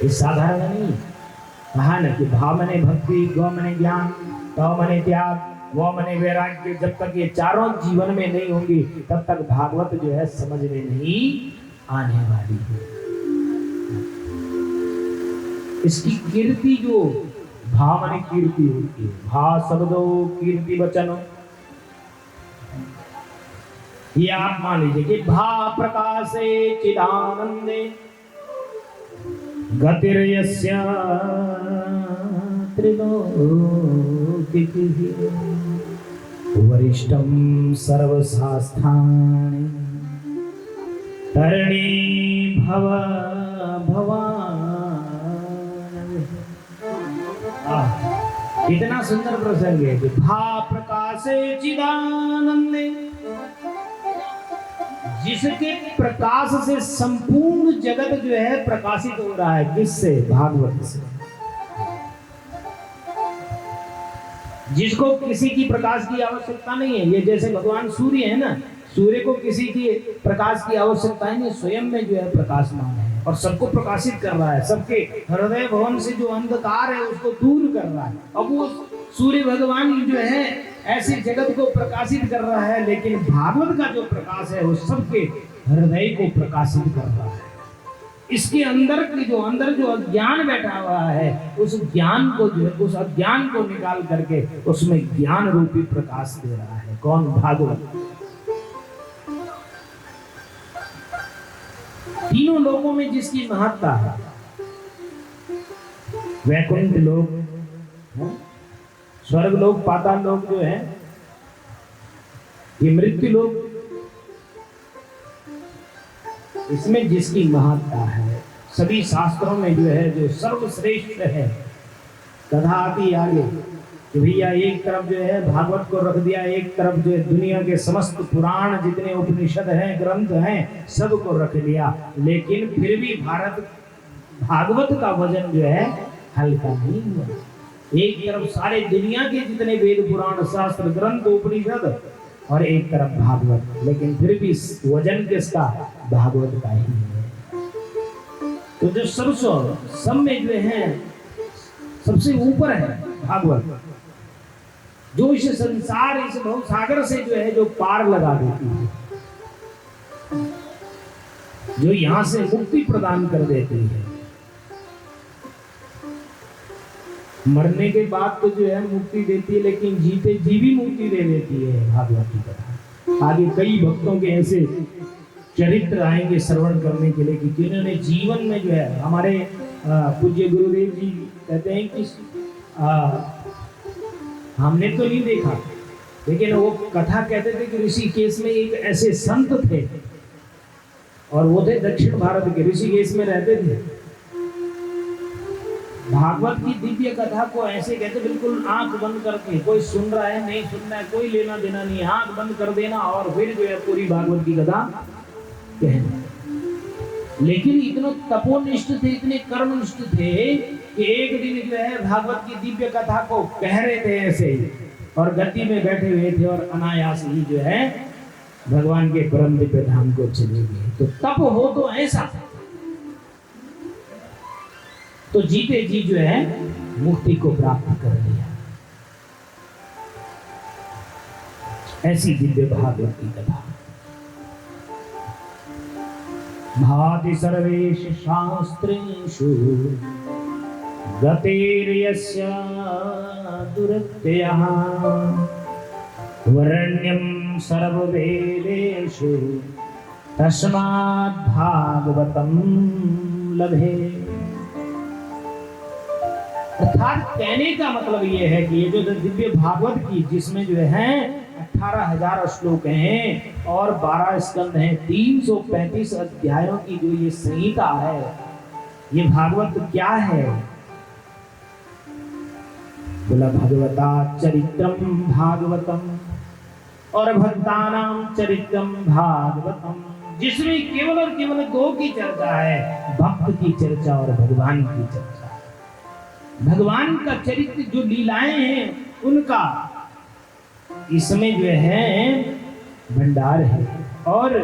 ये साधारण नहीं। कहा न कि भाव मने भक्ति, गौ मने ज्ञान, तव मने त्याग, वो मने वैराग्य। जब तक ये चारों जीवन में नहीं होंगी तब तक भागवत जो है समझ में नहीं आने वाली है। इसकी कीर्ति जो भा माने कीर्ति होती है, भा शब्दो कीर्ति वचनो। ये आप मान लीजिए कि भा प्रकाशे चिदानंदे गतिर्यस्य त्रिलोकिः वरिष्ठं सर्वशास्त्राणि तरणी भवान्। इतना सुंदर प्रसंग है कि भा प्रकाशे चिदानंदे, जिसके प्रकाश से संपूर्ण जगत जो है प्रकाशित हो रहा है। किससे? भागवत से। जिसको किसी की प्रकाश की आवश्यकता नहीं है। ये जैसे भगवान सूर्य है ना, सूर्य को किसी की प्रकाश की आवश्यकता नहीं, स्वयं में जो है प्रकाशमान है और सबको प्रकाशित कर रहा है। सबके हृदय भवन से जो अंधकार है उसको दूर कर रहा है। अब वो सूर्य भगवान जो है ऐसे जगत को प्रकाशित कर रहा है, लेकिन भागवत का जो प्रकाश है वो सबके हृदय को प्रकाशित कर रहा है। इसके अंदर जो अज्ञान बैठा हुआ है उस ज्ञान को जो है, उस अज्ञान को निकाल करके उसमें ज्ञान रूपी प्रकाश दे रहा है। कौन? भागवत। तीनों लोगों में जिसकी महत्ता है, वैकुंठ लोक, स्वर्ग लोक, पाताल लोक जो है, ये मृत्यु लोक, इसमें जिसकी महत्ता है, सभी शास्त्रों में जो है जो सर्वश्रेष्ठ है। कथा आती आगे कि भैया एक तरफ जो है भागवत को रख दिया, एक तरफ जो है दुनिया के समस्त पुराण जितने उपनिषद हैं, ग्रंथ हैं, सब को रख लिया, लेकिन फिर भी भागवत का वजन जो है हल्का नहीं हुआ। एक तरफ सारे दुनिया के जितने वेद पुराण शास्त्र ग्रंथ उपनिषद और एक तरफ भागवत, लेकिन फिर भी वजन किसका? भागवत का ही है। तो जो सब में जो है सबसे ऊपर है भागवत, जो इस संसार, इस भवसागर से जो है जो पार लगा देती है, जो यहां से मुक्ति प्रदान कर देती है। मरने के बाद तो जो है मुक्ति देती है, लेकिन जीते जी भी मुक्ति दे देती है भागवत की कथा। आगे कई भक्तों के ऐसे चरित्र आएंगे श्रवण करने के लिए कि जिन्होंने जीवन में जो है, हमारे पूज्य गुरुदेव जी कहते हैं कि हमने तो नहीं देखा, लेकिन वो कथा कहते थे कि ऋषिकेश में एक ऐसे संत थे और वो थे दक्षिण भारत के, ऋषिकेश में रहते थे। भागवत की दिव्य कथा को ऐसे कहते, बिल्कुल आंख बंद करके, कोई सुन रहा है नहीं सुन रहा है, कोई लेना देना नहीं, आंख बंद कर देना और फिर जो है पूरी भागवत की कथा कहना। लेकिन इतने तपोनिष्ठ थे, इतने कर्मनिष्ठ थे कि एक दिन जो है भागवत की दिव्य कथा को कह रहे थे ऐसे ही, और गद्दी में बैठे हुए थे और अनायास ही जो है भगवान के परम दिव्य धाम को चले गए। तो तप हो तो ऐसा, तो जीते जी जो है मुक्ति को प्राप्त कर लिया। ऐसी दिव्य भागवत की कथा। भाति सर्वेश शास्त्रेषु गतिर्यस्य दुरत्ययः वरण्यं सर्ववेदेषु तस्मात् भागवतं लभे। अर्थात कहने का मतलब ये है कि ये जो दिव्य भागवत की, जिसमें जो है 18,000 श्लोक हैं और 12 स्कंद हैं, 335 अध्यायों की जो ये संहिता है, ये भागवत क्या है? बोला भगवता चरित्रम भागवतम और भक्तानां चरित्रम भागवतम, जिसमें केवल और केवल दो की चर्चा है, भक्त की चर्चा और भगवान की चर्चा। भगवान का चरित्र जो लीलाएं हैं उनका इसमें जो है भंडार है, और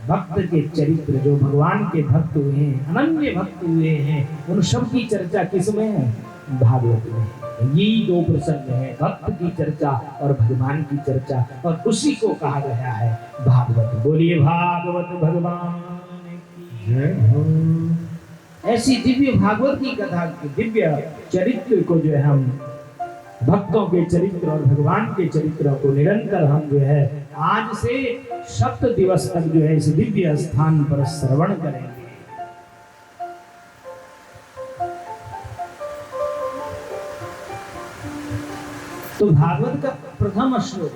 भक्त के चरित्र जो भगवान के भक्त हुए हैं, अनन्य भक्त हुए हैं, उन सब की चर्चा किसमें है? भागवत में। यही दो प्रसंग है, भक्त की चर्चा और भगवान की चर्चा, और उसी को कहा गया है भागवत। बोलिए भागवत भगवान की जय हो। ऐसी दिव्य भागवत की कथा, दिव्य चरित्र को जो है हम भक्तों के चरित्र और भगवान के चरित्र को निरंतर हम जो है आज से 7 दिवस तक जो है इस दिव्य स्थान पर श्रवण करेंगे। तो भागवत का प्रथम श्लोक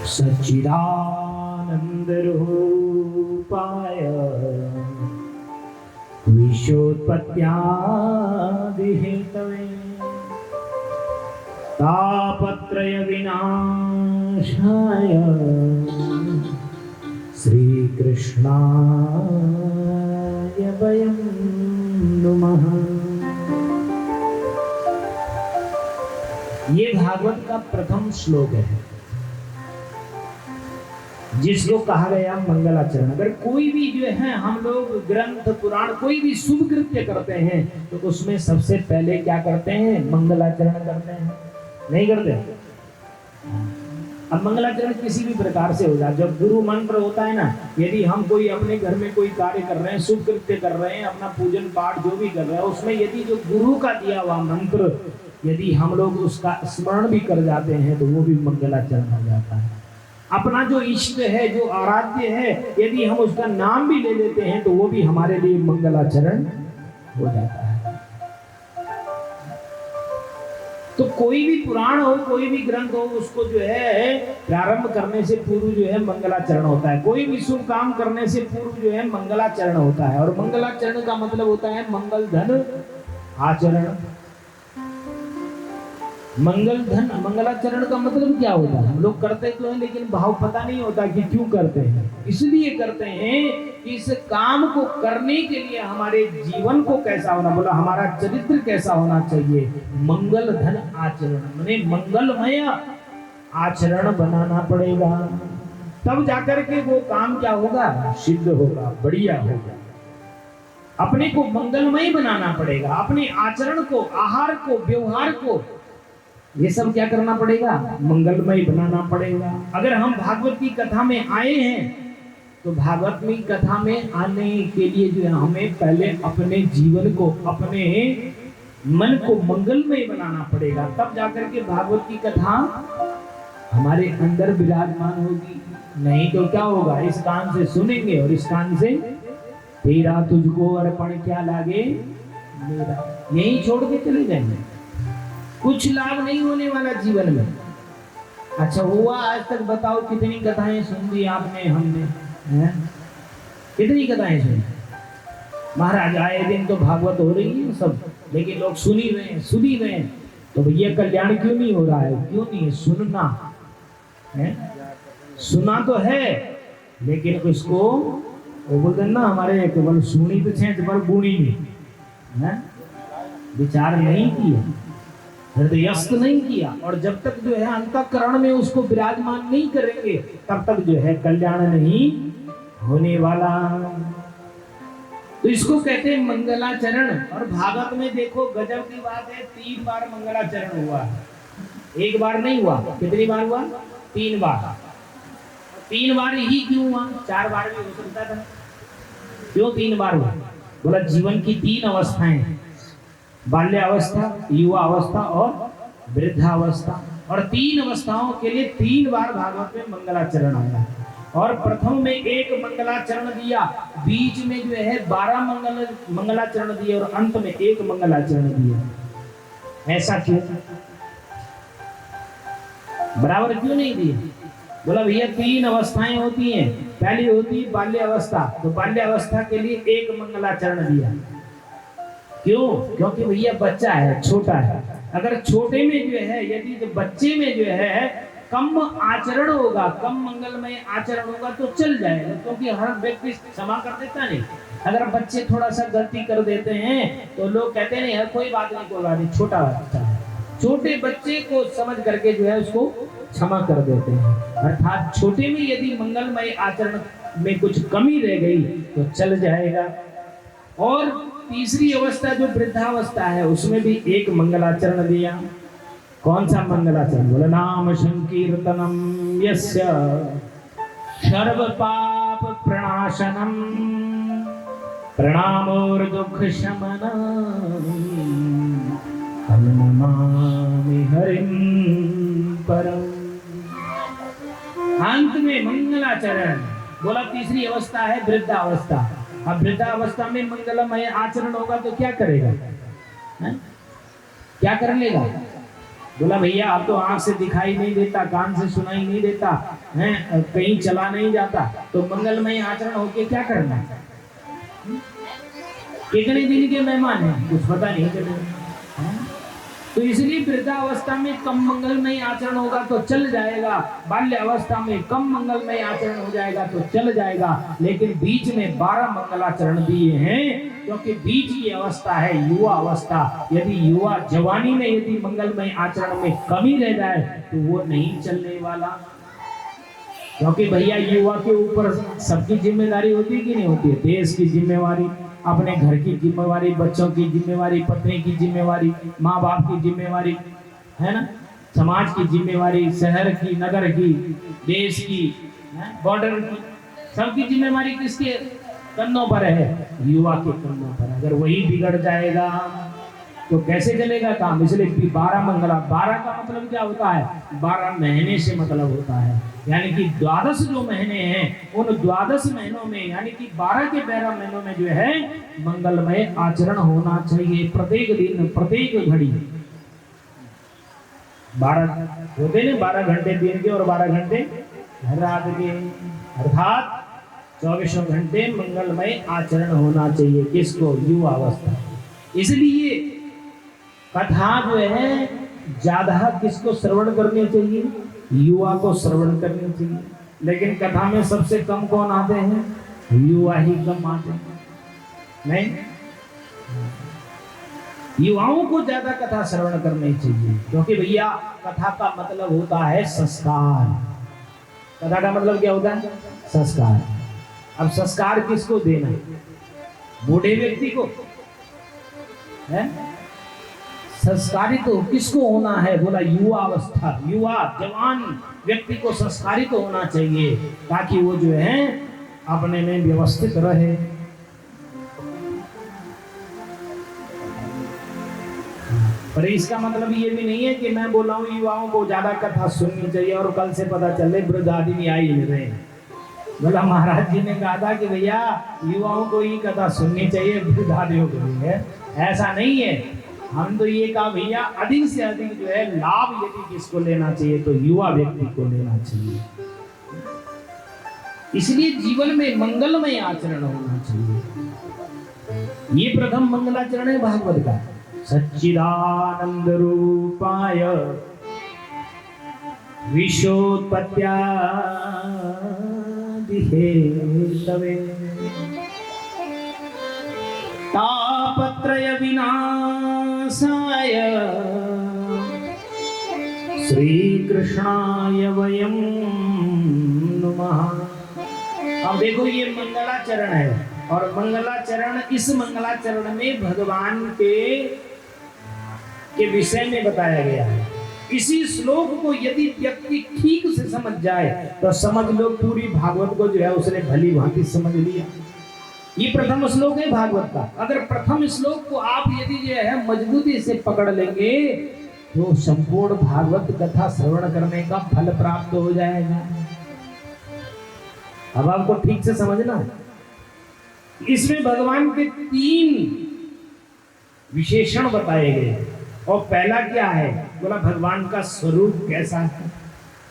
सच्चिदानंद रूपाय विश्वोत्पत्यादिहेतवे विश्वोत्पत्त्यादिहेतवे तापत्रय विनाशाय श्रीकृष्णाय वयं नुमः। ये भागवत का प्रथम श्लोक है जिसको कहा गया मंगलाचरण। अगर कोई भी जो है हम लोग ग्रंथ पुराण कोई भी शुभ कृत्य करते हैं तो उसमें सबसे पहले क्या करते हैं? मंगलाचरण करते हैं, नहीं करते? अब मंगलाचरण किसी भी प्रकार से हो जाए, जब गुरु मंत्र होता है ना, यदि हम कोई अपने घर में कोई कार्य कर रहे हैं, शुभ कृत्य कर रहे हैं, अपना पूजन पाठ जो भी कर रहे हैं, उसमें यदि जो गुरु का दिया हुआ मंत्र यदि हम लोग उसका स्मरण भी कर जाते हैं तो वो भी मंगलाचरण हो जाता है। अपना जो इष्ट है, जो आराध्य है, यदि हम उसका नाम भी ले लेते हैं तो वो भी हमारे लिए मंगलाचरण हो जाता है। तो कोई भी पुराण हो, कोई भी ग्रंथ हो, उसको जो है प्रारंभ करने से पूर्व जो है मंगलाचरण होता है। कोई भी शुभ काम करने से पूर्व जो है मंगलाचरण होता है। और मंगलाचरण का मतलब होता है मंगल धन आचरण। मंगलाचरण का मतलब क्या होता है? हम लोग करते तो हैं लेकिन भाव पता नहीं होता कि क्यों करते हैं। इसलिए करते हैं कि इस काम को करने के लिए हमारे जीवन को कैसा होना, बोला हमारा चरित्र कैसा होना चाहिए। मंगल धन आचरण माने मंगलमय आचरण बनाना पड़ेगा, तब जाकर के वो काम क्या होगा? सिद्ध होगा, बढ़िया होगा। अपने को मंगलमय बनाना पड़ेगा, अपने आचरण को, आहार को, व्यवहार को, ये सब क्या करना पड़ेगा? मंगलमय बनाना पड़ेगा। अगर हम भागवत की कथा में आए हैं तो भागवत में कथा में आने के लिए जो है हमें पहले अपने जीवन को, अपने मन को मंगलमय बनाना पड़ेगा, तब जाकर के भागवत की कथा हमारे अंदर विराजमान होगी। नहीं तो क्या होगा? इस कान से सुनेंगे और इस कान से तेरा तुझको अर्पण क्या लागे मेरा, यही छोड़ के चले जाएंगे। कुछ लाभ नहीं होने वाला जीवन में। अच्छा हुआ आज तक बताओ कितनी कथाएं सुन दी आपने, हमने हैं? कितनी कथाएं सुनी? महाराज आए दिन तो भागवत हो रही है सब, लेकिन लोग सुन ही रहे हैं। तो भैया कल्याण क्यों नहीं हो रहा है? क्यों नहीं है? सुनना है, सुना तो है लेकिन उसको वो बोलते ना हमारे केवल सुनी तो छेंच पर गुणी नहीं है, विचार नहीं किया, हृदयस्थ नहीं किया। और जब तक जो है अंतःकरण में उसको विराजमान नहीं करेंगे तब तक जो है कल्याण नहीं होने वाला। तो इसको कहते हैं मंगलाचरण। और भागवत में देखो गजब की बात है, 3 बार मंगलाचरण हुआ, एक बार नहीं हुआ। कितनी बार हुआ? 3 बार। 3 बार ही क्यों हुआ? 4 बार भी हो सकता था। क्यों 3 बार हुआ? बोला जीवन की 3 अवस्थाएं, बाल्यावस्था, युवा अवस्था और वृद्धावस्था, और 3 अवस्थाओं के लिए 3 बार भागवत में मंगलाचरण आया। और प्रथम में 1 मंगलाचरण दिया, बीच में जो है 12 मंगलाचरण दिए और अंत में 1 मंगलाचरण दिया। ऐसा क्यों? बराबर क्यों नहीं दिए? बोला भैया 3 अवस्थाएं होती हैं, पहली होती है बाल्य अवस्था, तो बाल्य अवस्था के लिए 1 मंगलाचरण दिया। क्यों? क्योंकि भैया बच्चा है, छोटा है। अगर छोटे में जो है, यदि बच्चे में जो है कम आचरण होगा, कम मंगलमय आचरण होगा तो चल जाएगा, क्योंकि हर व्यक्ति क्षमा कर देता नहीं। अगर बच्चे थोड़ा सा गलती कर देते हैं तो लोग कहते नहीं है कोई बात नहीं, छोटा बच्चा है। छोटे बच्चे को समझ करके जो है उसको क्षमा कर देते हैं। अर्थात छोटे में यदि मंगलमय आचरण में कुछ कमी रह गई तो चल जाएगा। और तीसरी अवस्था जो वृद्धावस्था है उसमें भी 1 मंगलाचरण दिया। कौन सा मंगलाचरण? बोला नाम संकीर्तनम यस्य सर्व पाप प्रणाशनम प्रणामोर दुख शमनम हम नमामि हरिं परम। अंत में मंगलाचरण। बोला तीसरी अवस्था है वृद्धावस्था। अब वृद्धावस्था में मंगलमय आचरण होगा तो क्या करेगा? क्या कर लेगा? बोला भैया अब तो आंख से दिखाई नहीं देता, कान से सुनाई नहीं देता है, कहीं चला नहीं जाता, तो मंगलमय आचरण होके क्या करना? कितने दिन के मेहमान हैं कुछ पता नहीं चलेगा। तो इसलिए वृद्धावस्था में कम मंगलमय आचरण होगा तो चल जाएगा, बाल्यावस्था में कम मंगलमय आचरण हो जाएगा तो चल जाएगा, लेकिन बीच में 12 मंगलाचरण दिए हैं, क्योंकि बीच की अवस्था है युवा अवस्था। यदि युवा जवानी में यदि मंगलमय आचरण में कमी रह जाए तो वो नहीं चलने वाला, क्योंकि भैया युवा के ऊपर सबकी जिम्मेदारी होती है कि नहीं होती है? देश की जिम्मेवारी, अपने घर की जिम्मेवारी, बच्चों की जिम्मेवारी, पत्नी की जिम्मेवारी, माँ बाप की जिम्मेवारी, है ना, समाज की जिम्मेवारी, शहर की, नगर की, देश की, बॉर्डर की, सबकी जिम्मेवारी किसके कंधों पर है? युवा के कंधों पर। अगर वही बिगड़ जाएगा तो कैसे चलेगा काम? इसलिए 12 मंगला, 12 का मतलब क्या होता है? 12 महीने से मतलब होता है, यानी कि 12 जो महीने हैं उन 12 महीनों में, यानी कि 12 के 12 महीनों में जो है मंगलमय आचरण होना चाहिए। प्रत्येक दिन, प्रत्येक घड़ी 12 होते ना, 12 घंटे दिन के और 12 घंटे रात के, अर्थात 24 घंटे मंगलमय आचरण होना चाहिए। किसको? युवा अवस्था। इसलिए कथा जो है ज्यादा किसको श्रवण करनी चाहिए? युवा को श्रवण करनी चाहिए। लेकिन कथा में सबसे कम कौन आते हैं? युवा ही कम आते हैं। नहीं, युवाओं को ज्यादा कथा श्रवण करनी चाहिए, क्योंकि भैया कथा का मतलब होता है संस्कार। कथा का मतलब क्या होता है? संस्कार। अब संस्कार किसको देना है? बूढ़े व्यक्ति को है? संस्कारित तो किसको होना है? बोला युवा अवस्था, युवा जवान व्यक्ति को संस्कारित तो होना चाहिए, ताकि वो जो है अपने में व्यवस्थित रहे। पर इसका मतलब ये भी नहीं है कि मैं बोल रहा हूँ युवाओं को ज्यादा कथा सुननी चाहिए और कल से पता चले वृद्ध आदमी आ ही नहीं रहे। बोला महाराज जी ने कहा था कि भैया युवाओं को ही कथा सुननी चाहिए, वृद्ध आदमियों को नहीं है। ऐसा नहीं है। हम तो ये कहा भैया अधिक से अधिक जो है लाभ यदि किसको लेना चाहिए तो युवा व्यक्ति को लेना चाहिए। इसलिए जीवन में मंगलमय आचरण होना चाहिए। ये प्रथम मंगलाचरण है भागवत का। सच्चिदानंद रूपाय विश्वोत्पत्त्यादिहेतवे तापत्रय विनाशाय श्री कृष्णाय वयं नमः। अब देखो ये मंगलाचरण है, और मंगलाचरण, इस मंगलाचरण में भगवान के विषय में बताया गया है। इसी श्लोक को यदि व्यक्ति ठीक से समझ जाए तो समझ लो पूरी भागवत को जो है उसने भली भांति समझ लिया। ये प्रथम श्लोक है भागवत का। अगर प्रथम श्लोक को आप यदि जो है मजबूती से पकड़ लेंगे तो संपूर्ण भागवत कथा श्रवण करने का फल प्राप्त हो जाएगा। अब आपको ठीक से समझना, इसमें भगवान के 3 विशेषण बताए गए। और पहला क्या है? बोला भगवान का स्वरूप कैसा है।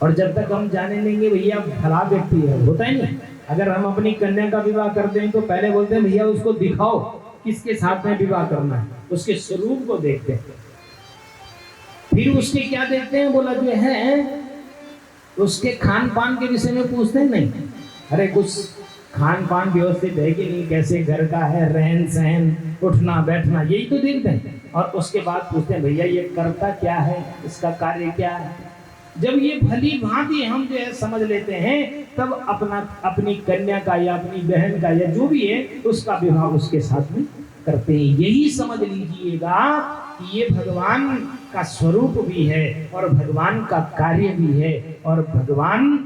और जब तक हम जाने लेंगे भैया भला व्यक्ति है, होता है नहीं। अगर हम अपनी कन्या का विवाह करते हैं तो पहले बोलते हैं भैया उसको दिखाओ किसके साथ में विवाह करना है, उसके स्वरूप को देखते हैं। फिर उसके क्या देखते हैं? बोला जो है उसके खान पान के विषय में पूछते हैं। नहीं, अरे कुछ खान पान व्यवस्थित है कि नहीं, कैसे घर का है, रहन सहन, उठना बैठना, यही तो देखते हैं। और उसके बाद पूछते हैं भैया ये करता क्या है, इसका कार्य क्या है। जब ये भली भांति हम जो है समझ लेते हैं तब अपनी कन्या का या अपनी बहन का या जो भी है उसका विवाह उसके साथ में करते हैं। यही समझ लीजिएगा कि ये भगवान का स्वरूप भी है और भगवान का कार्य भी है। और भगवान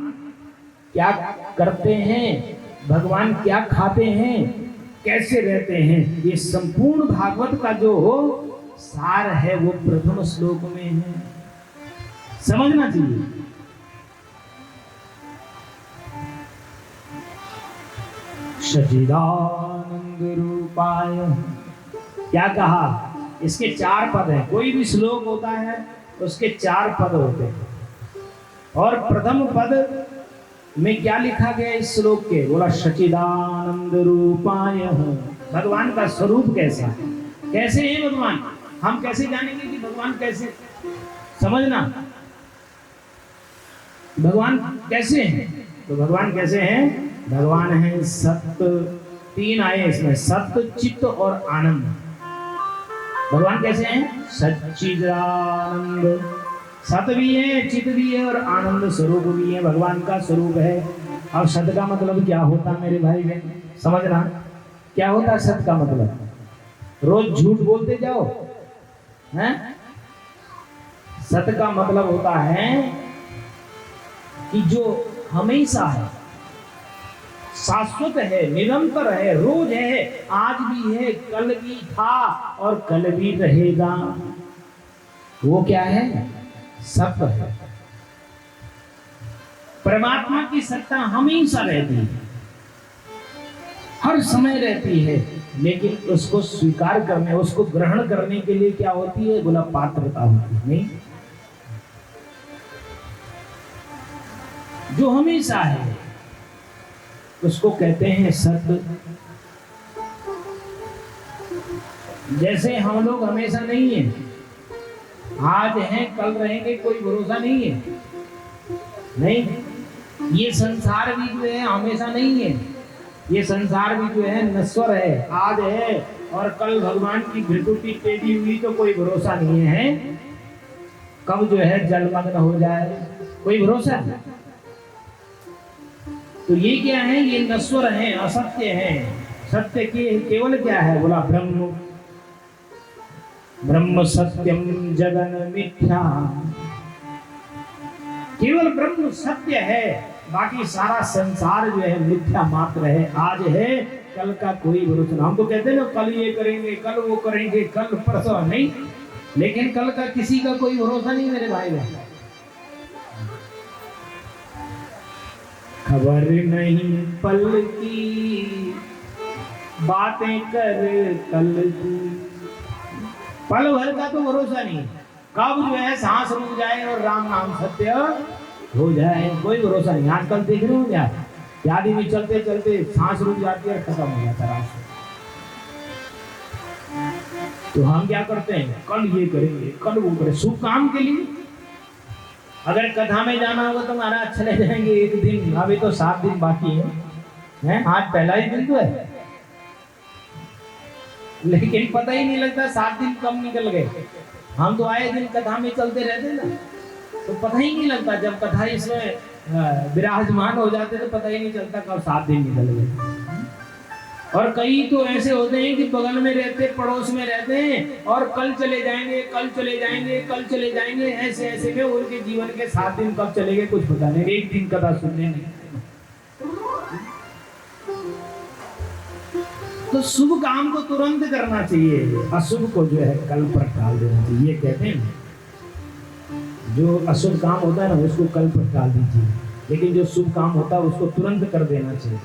क्या करते हैं, भगवान क्या खाते हैं, कैसे रहते हैं, ये संपूर्ण भागवत का जो सार है वो प्रथम श्लोक में है। समझना चाहिए। सच्चिदानंद रूपाय, क्या कहा? इसके 4 पद हैं। कोई भी श्लोक होता है उसके 4 पद होते हैं। और प्रथम पद में क्या लिखा गया इस श्लोक के? बोला सच्चिदानंद रूपाय भगवान का स्वरूप कैसा है, कैसे है भगवान, हम कैसे जानेंगे कि भगवान कैसे, समझना भगवान कैसे हैं। तो भगवान कैसे हैं, भगवान है सत्य, तीन आए इसमें, सत्य चित्त और आनंद। भगवान कैसे हैं, सच्चिदानंद, सत्य भी है, चित्त भी है और आनंद स्वरूप भी है, भगवान का स्वरूप है। अब सत्य का मतलब क्या होता है मेरे भाई बहन, समझना क्या होता है सत्य का मतलब। रोज झूठ बोलते जाओ हैं, सत्य का मतलब होता है कि जो हमेशा है, शाश्वत है, निरंतर है, रोज है, आज भी है, कल भी था और कल भी रहेगा, वो क्या है, सत्य है। परमात्मा की सत्ता हमेशा रहती है, हर समय रहती है, लेकिन उसको स्वीकार करने, उसको ग्रहण करने के लिए क्या होती है, बोला पात्रता होती है। नहीं, जो हमेशा है उसको कहते हैं सत्य। जैसे हम लोग हमेशा नहीं है, आज हैं कल रहेंगे, कोई भरोसा नहीं है। नहीं, ये संसार भी जो है हमेशा नहीं है, ये संसार भी जो है नश्वर है, आज है और कल भगवान की भृकुटी टेढ़ी हुई तो कोई भरोसा नहीं है, कब जो है जलमग्न हो जाए, कोई भरोसा नहीं। तो ये क्या है, ये नश्वर है, असत्य है। सत्य के केवल क्या है, बोला ब्रह्म, ब्रह्म सत्यम जगन मिथ्या, केवल ब्रह्म सत्य है, बाकी सारा संसार जो है मिथ्या मात्र है। आज है, कल का कोई भरोसा नहीं। हम तो कहते हैं ना कल ये करेंगे, कल वो करेंगे, कल परसों नहीं, लेकिन कल का किसी का कोई भरोसा नहीं मेरे भाई बहन। खबर नहीं पल की, बातें कर कल की, पल भर का तो भरोसा नहीं, कब जो है सांस रुक जाए और राम नाम सत्य हो जाए, कोई भरोसा नहीं। आजकल देख रहे हो यार, आदमी चलते चलते सांस रुक जाती है, खत्म हो जाता रास्ता। तो हम क्या करते हैं, कल ये करेंगे, कल वो करेंगे, शुभ काम के लिए। अगर कथा में जाना होगा तो महाराज चले जाएंगे एक दिन, अभी तो 7 दिन बाकी है, आज पहला ही दिन तो है, लेकिन पता ही नहीं लगता 7 दिन कब निकल गए। हम तो आए दिन कथा में चलते रहते ना, तो पता ही नहीं लगता, जब कथा इसमें विराजमान हो जाते तो पता ही नहीं चलता कब 7 दिन निकल गए। और कई तो ऐसे होते हैं कि बगल में रहते, पड़ोस में रहते हैं और कल चले जाएंगे, कल चले जाएंगे, कल चले जाएंगे, ऐसे ऐसे में उनके जीवन के 7 दिन कब चले गए कुछ पता नहीं, एक दिन कथा सुनने नहीं। तो शुभ काम को तुरंत करना चाहिए, अशुभ को जो है कल पर टाल देना चाहिए। कहते हैं जो अशुभ काम होता है ना उसको कल पर टाल दीजिए, लेकिन जो शुभ काम होता है उसको तुरंत कर देना चाहिए।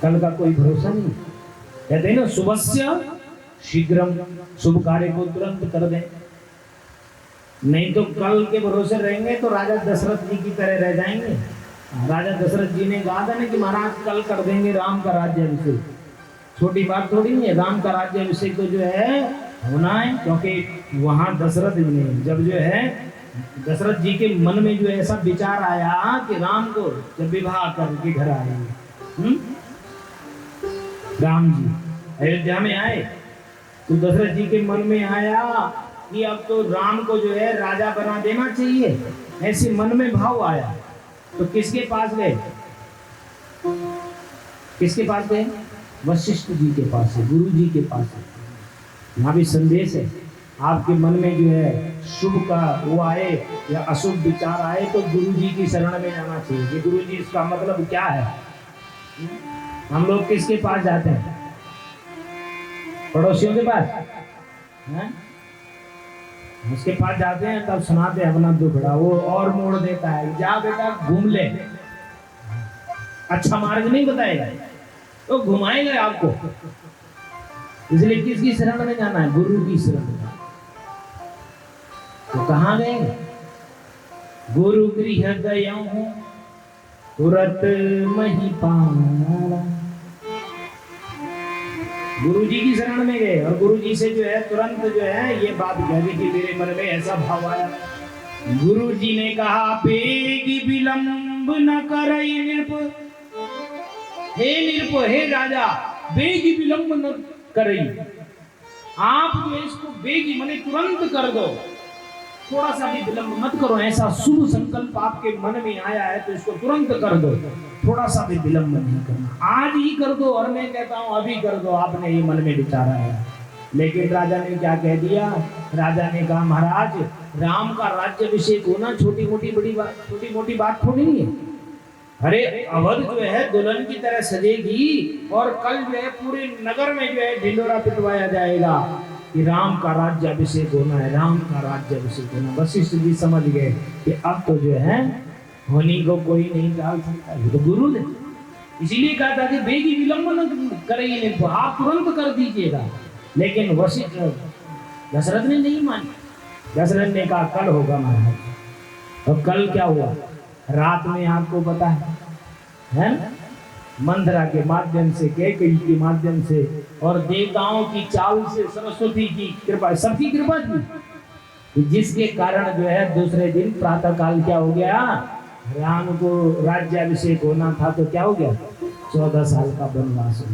कल का कोई भरोसा नहीं। कहते हैं ना शुभस्य शीघ्रम, शुभ कार्य को तुरंत कर दें, नहीं तो कल के भरोसे रहेंगे तो राजा दशरथ जी की तरह रह जाएंगे। राजा दशरथ जी ने कहा था ना कि महाराज कल कर देंगे राम का राज्य अभिषेक, छोटी बात थोड़ी नहीं है, राम का राज्य अभिषेक तो जो है होना है, क्योंकि वहां दशरथ जी ने जब जो है दशरथ जी के मन में जो ऐसा विचार आया कि राम को जब विवाह करके घर आएंगे, राम जी अयोध्या में आए तो दशरथ जी के मन में आया कि अब तो राम को जो है राजा बना देना चाहिए, ऐसे मन में भाव आया। तो किसके पास गए, किसके पास गए, वशिष्ठ जी के पास है, गुरु जी के पास है। यहाँ भी संदेश है, आपके मन में जो है शुभ का वो आए या अशुभ विचार आए तो गुरु जी की शरण में जाना चाहिए कि गुरु जी इसका मतलब क्या है। हम लोग किसके पास जाते हैं, पड़ोसियों के पास है? उसके पास जाते हैं तब सुनाते हैं अपना दुखड़ा, वो और मोड़ देता है, जा बेटा घूम ले, अच्छा मार्ग नहीं बताएगा तो घुमाएगा आपको। इसलिए किसकी शरण में जाना है, गुरु की शरण में। तो कहाँ गए, गुरु गृह गया हूँ तुरंत मही पाला, गुरुजी की शरण में गए और गुरुजी से जो है तुरंत जो है ये बात कह दी कि मेरे मन में ऐसा भाव आया। गुरुजी ने कहा बेगी विलंब न करई नृप, हे नृप, हे राजा, बेगी विलंब न करई, आप जो इसको बेगी माने तुरंत कर दो, थोड़ा सा भी विलंब मत करो। ऐसा शुभ संकल्प आपके मन में आया है तो इसको तुरंत कर दो, थोड़ा सा भी विलंब नहीं करना, आज ही कर दो। और मैं कहता हूं अभी कर दो, आपने ये मन में विचारा है। लेकिन राजा ने क्या कह दिया? राजा ने कहा महाराज, राम का राज्याभिषेक होना छोटी मोटी बात थोड़ी नहीं है। अरे अवध जो है दुल्हन की तरह सजेगी और कल जो है पूरे नगर में जो है ढिंडोरा पिटवाया जाएगा कि राम का राज्याभिषेक होना है, राम का राज्याभिषेक होना। वशिष्ठ जी समझ गए कि अब तो जो है होनी को कोई नहीं टाल सकता, ये तो गुरु ने इसीलिए कहा था कि बेगी विलंब न करेंगे, तो आप तुरंत कर दीजिएगा। लेकिन वशिष्ठ दशरथ ने नहीं मानी। दशरथ ने कहा कल होगा महाराज। और कल क्या हुआ? रात में आपको पता है ना, मंथरा के माध्यम से, कैकेयी के माध्यम से और देवताओं की चाल से, सरस्वती की कृपा, सबकी कृपा थी, जिसके कारण जो है दूसरे दिन प्रातः काल क्या हो गया? राम को राज्याभिषेक होना था तो क्या हो गया? 14 साल का वनवास हो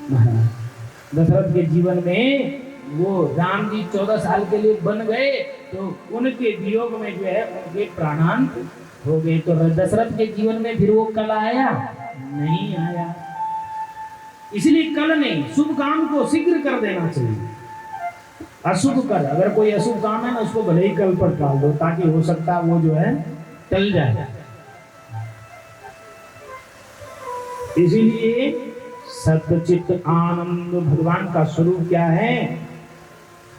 गया। दशरथ के जीवन में वो राम जी 14 साल के लिए बन गए तो उनके वियोग में जो है उनके प्राणांत हो गए। तो दशरथ के जीवन में फिर वो कल आया नहीं आया। इसलिए कल नहीं, शुभ काम को शीघ्र कर देना चाहिए। अशुभ कर, अगर कोई अशुभ काम है ना उसको भले ही कल पर टाल दो, ताकि हो सकता है वो जो है टल जाए। इसीलिए सतचित आनंद भगवान का स्वरूप क्या है?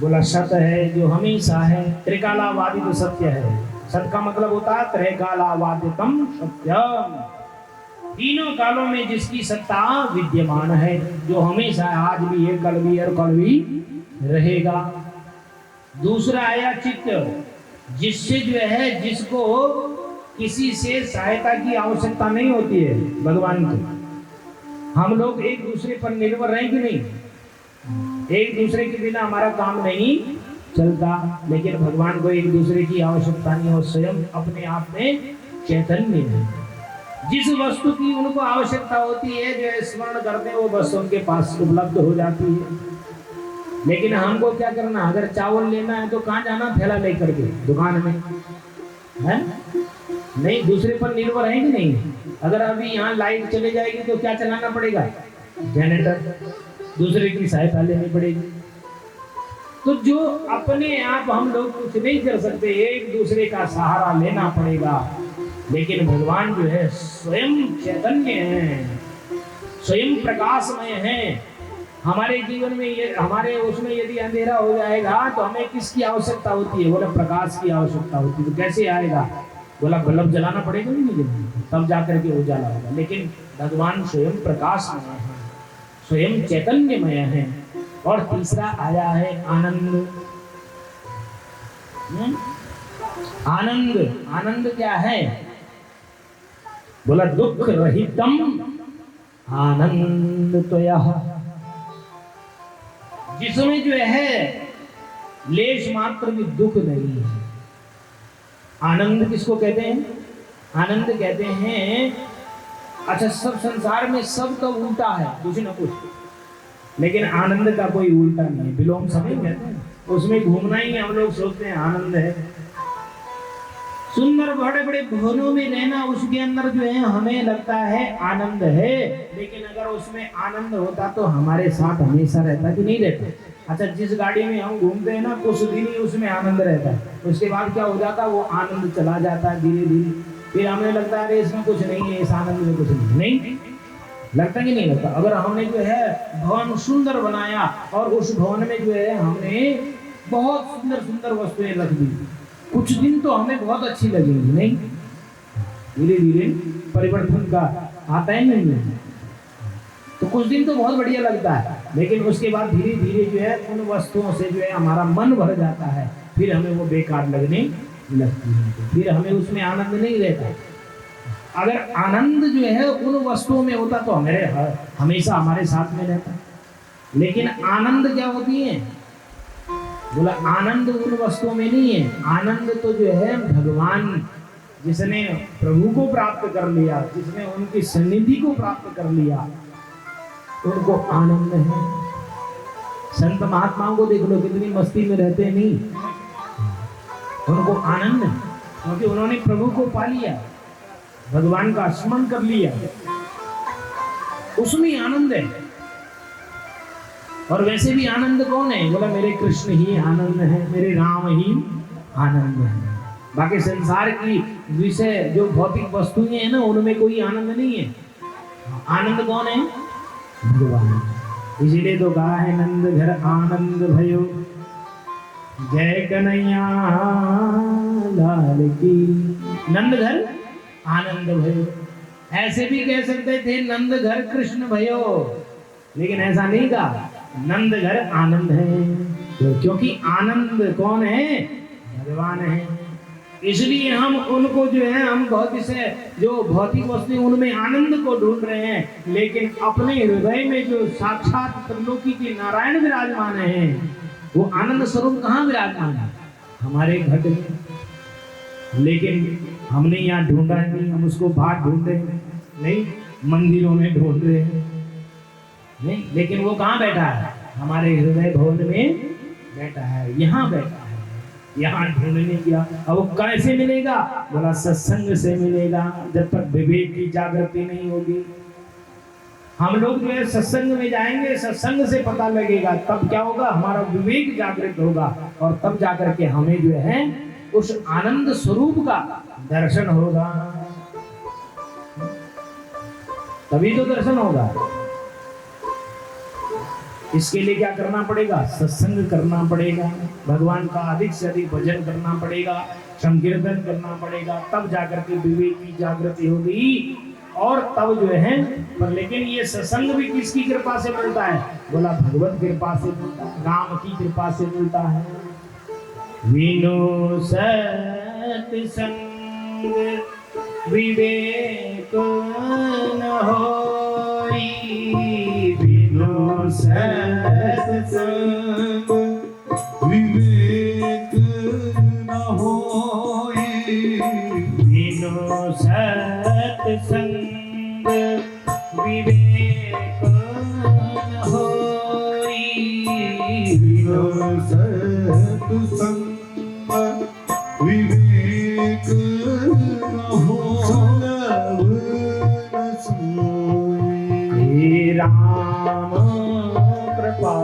बोला सत है जो हमेशा है, त्रिकालावादित सत्य है। सत का मतलब होता है त्रैकालावादितम सत्यम, तीनों कालों में जिसकी सत्ता विद्यमान है, जो हमेशा आज भी है, कल भी और कल भी रहेगा। दूसरा आया चित्त, जिससे जो है जिसको किसी से सहायता की आवश्यकता नहीं होती है भगवान को। हम लोग एक दूसरे पर निर्भर रहें कि नहीं? एक दूसरे के बिना हमारा काम नहीं चलता, लेकिन भगवान को एक दूसरे की आवश्यकता नहीं, और स्वयं अपने आप में चैतन्य है। जिस वस्तु की उनको आवश्यकता होती है, जो स्मरण करते हैं, वो वस्तु उनके पास उपलब्ध हो जाती है। लेकिन हमको क्या करना? अगर चावल लेना है तो कहाँ जाना? थैला लेकर के दुकान में, है नहीं? दूसरे पर निर्भर है कि नहीं? अगर अभी यहाँ लाइट चले जाएगी तो क्या चलाना पड़ेगा? जनरेटर, दूसरे की सहायता लेनी पड़ेगी। तो जो अपने आप हम लोग कुछ नहीं कर सकते, एक दूसरे का सहारा लेना पड़ेगा। लेकिन भगवान जो है स्वयं चैतन्य है, स्वयं प्रकाशमय है। हमारे जीवन में ये, हमारे उसमें यदि अंधेरा हो जाएगा तो हमें किसकी आवश्यकता होती है? बोला प्रकाश की आवश्यकता होती है। तो कैसे आएगा? बोला बल्ब जलाना पड़ेगा नहीं, तब जाकर के उजाला होगा। लेकिन भगवान स्वयं प्रकाशमय है, स्वयं चैतन्यमय है। और तीसरा आया है आनंद। आनंद, आनंद क्या है? बोला दुख रहितम आनंद तो यह, जिसमें जो है लेश मात्र भी दुख नहीं है। आनंद किसको कहते हैं? आनंद कहते हैं, अच्छा सब संसार में सब का उल्टा है कुछ ना कुछ, लेकिन आनंद का कोई उल्टा नहीं है। विलोम समय कहते हैं, उसमें घूमना ही हम लोग सोचते हैं आनंद है। सुंदर बड़े बड़े भवनों में रहना, उसके अंदर जो है हमें लगता है आनंद है, लेकिन अगर उसमें आनंद होता तो हमारे साथ हमेशा रहता कि नहीं रहता? अच्छा, जिस गाड़ी में हम घूमते हैं ना, कुछ दिन ही उसमें आनंद रहता है, उसके बाद क्या हो जाता है? वो आनंद चला जाता है धीरे धीरे। फिर हमें लगता है अरे इसमें कुछ नहीं है, इस आनंद में कुछ नहीं लगता कि नहीं लगता? अगर हमने जो है भवन सुंदर बनाया और उस भवन में जो है हमने बहुत सुंदर सुंदर वस्तुएं रख दी, कुछ दिन तो हमें बहुत अच्छी लगेगी, नहीं? धीरे धीरे परिवर्तन का आता है नहीं? तो कुछ दिन तो बहुत बढ़िया लगता है, लेकिन उसके बाद धीरे धीरे जो है उन वस्तुओं से जो है हमारा मन भर जाता है, फिर हमें वो बेकार लगने लगती है, फिर हमें उसमें आनंद नहीं रहता। अगर आनंद जो है उन वस्तुओं में होता तो हमेशा हमारे साथ में रहता। लेकिन आनंद क्या होती है? बोला आनंद उन वस्तुओं में नहीं है, आनंद तो जो है भगवान, जिसने प्रभु को प्राप्त कर लिया, जिसने उनकी सन्निधि को प्राप्त कर लिया, उनको आनंद है। संत महात्माओं को देख लो कितनी मस्ती में रहते हैं, नहीं, उनको आनंद है क्योंकि उन्होंने प्रभु को पा लिया, भगवान का स्मरण कर लिया, उसमें आनंद है। और वैसे भी आनंद कौन है? बोला मेरे कृष्ण ही आनंद है, मेरे राम ही आनंद है। बाकी संसार की विषय जो भौतिक वस्तुएं हैं ना, उनमें कोई आनंद नहीं है। आनंद कौन है? भगवान। इसीलिए तो कहा है नंद घर आनंद भयो, जय कन्हैया लाल की। नंद घर आनंद भयो, ऐसे भी कह सकते थे नंद घर कृष्ण भयो, लेकिन ऐसा नहीं कहा, नंद घर आनंद है। तो क्योंकि आनंद कौन है? भगवान है। इसलिए हम उनको जो है, हम बहुत से जो भौतिक वस्तु उनमें आनंद को ढूंढ रहे हैं, लेकिन अपने हृदय में जो साक्षात त्रिलोकी के नारायण विराजमान है, वो आनंद स्वरूप कहाँ विराजमान है? हमारे घट में। लेकिन हमने यहाँ ढूंढा नहीं, हम उसको बाहर ढूंढ रहे हैं, नहीं मंदिरों में ढूंढ रहे हैं, नहीं, लेकिन वो कहाँ बैठा है? हमारे हृदय भवन में बैठा है, यहाँ बैठा है, यहाँ ढूंढने किया। अब वो कैसे मिलेगा? बोला सत्संग से मिलेगा। जब तक विवेक की जागृति नहीं होगी, हम लोग जो है सत्संग में जाएंगे, सत्संग से पता लगेगा, तब क्या होगा? हमारा विवेक जागृत होगा और तब जाकर के हमें जो है उस आनंद स्वरूप का दर्शन होगा, तभी तो दर्शन होगा। इसके लिए क्या करना पड़ेगा? सत्संग करना पड़ेगा, भगवान का अधिक से अधिक भजन करना पड़ेगा, संकीर्तन करना पड़ेगा, तब जाकर के विवेक की जागृति होगी और तब जो है। पर लेकिन ये सत्संग भी किसकी कृपा से मिलता है? बोला भगवत कृपा से मिलता है, राम की कृपा से मिलता है। विनो सत्संग विवेक न होई, विनो सत्संग विवेक न होई, विनो सत्संग विवेक न होई, विनो सत्संग विवेक न होई, राम कृपा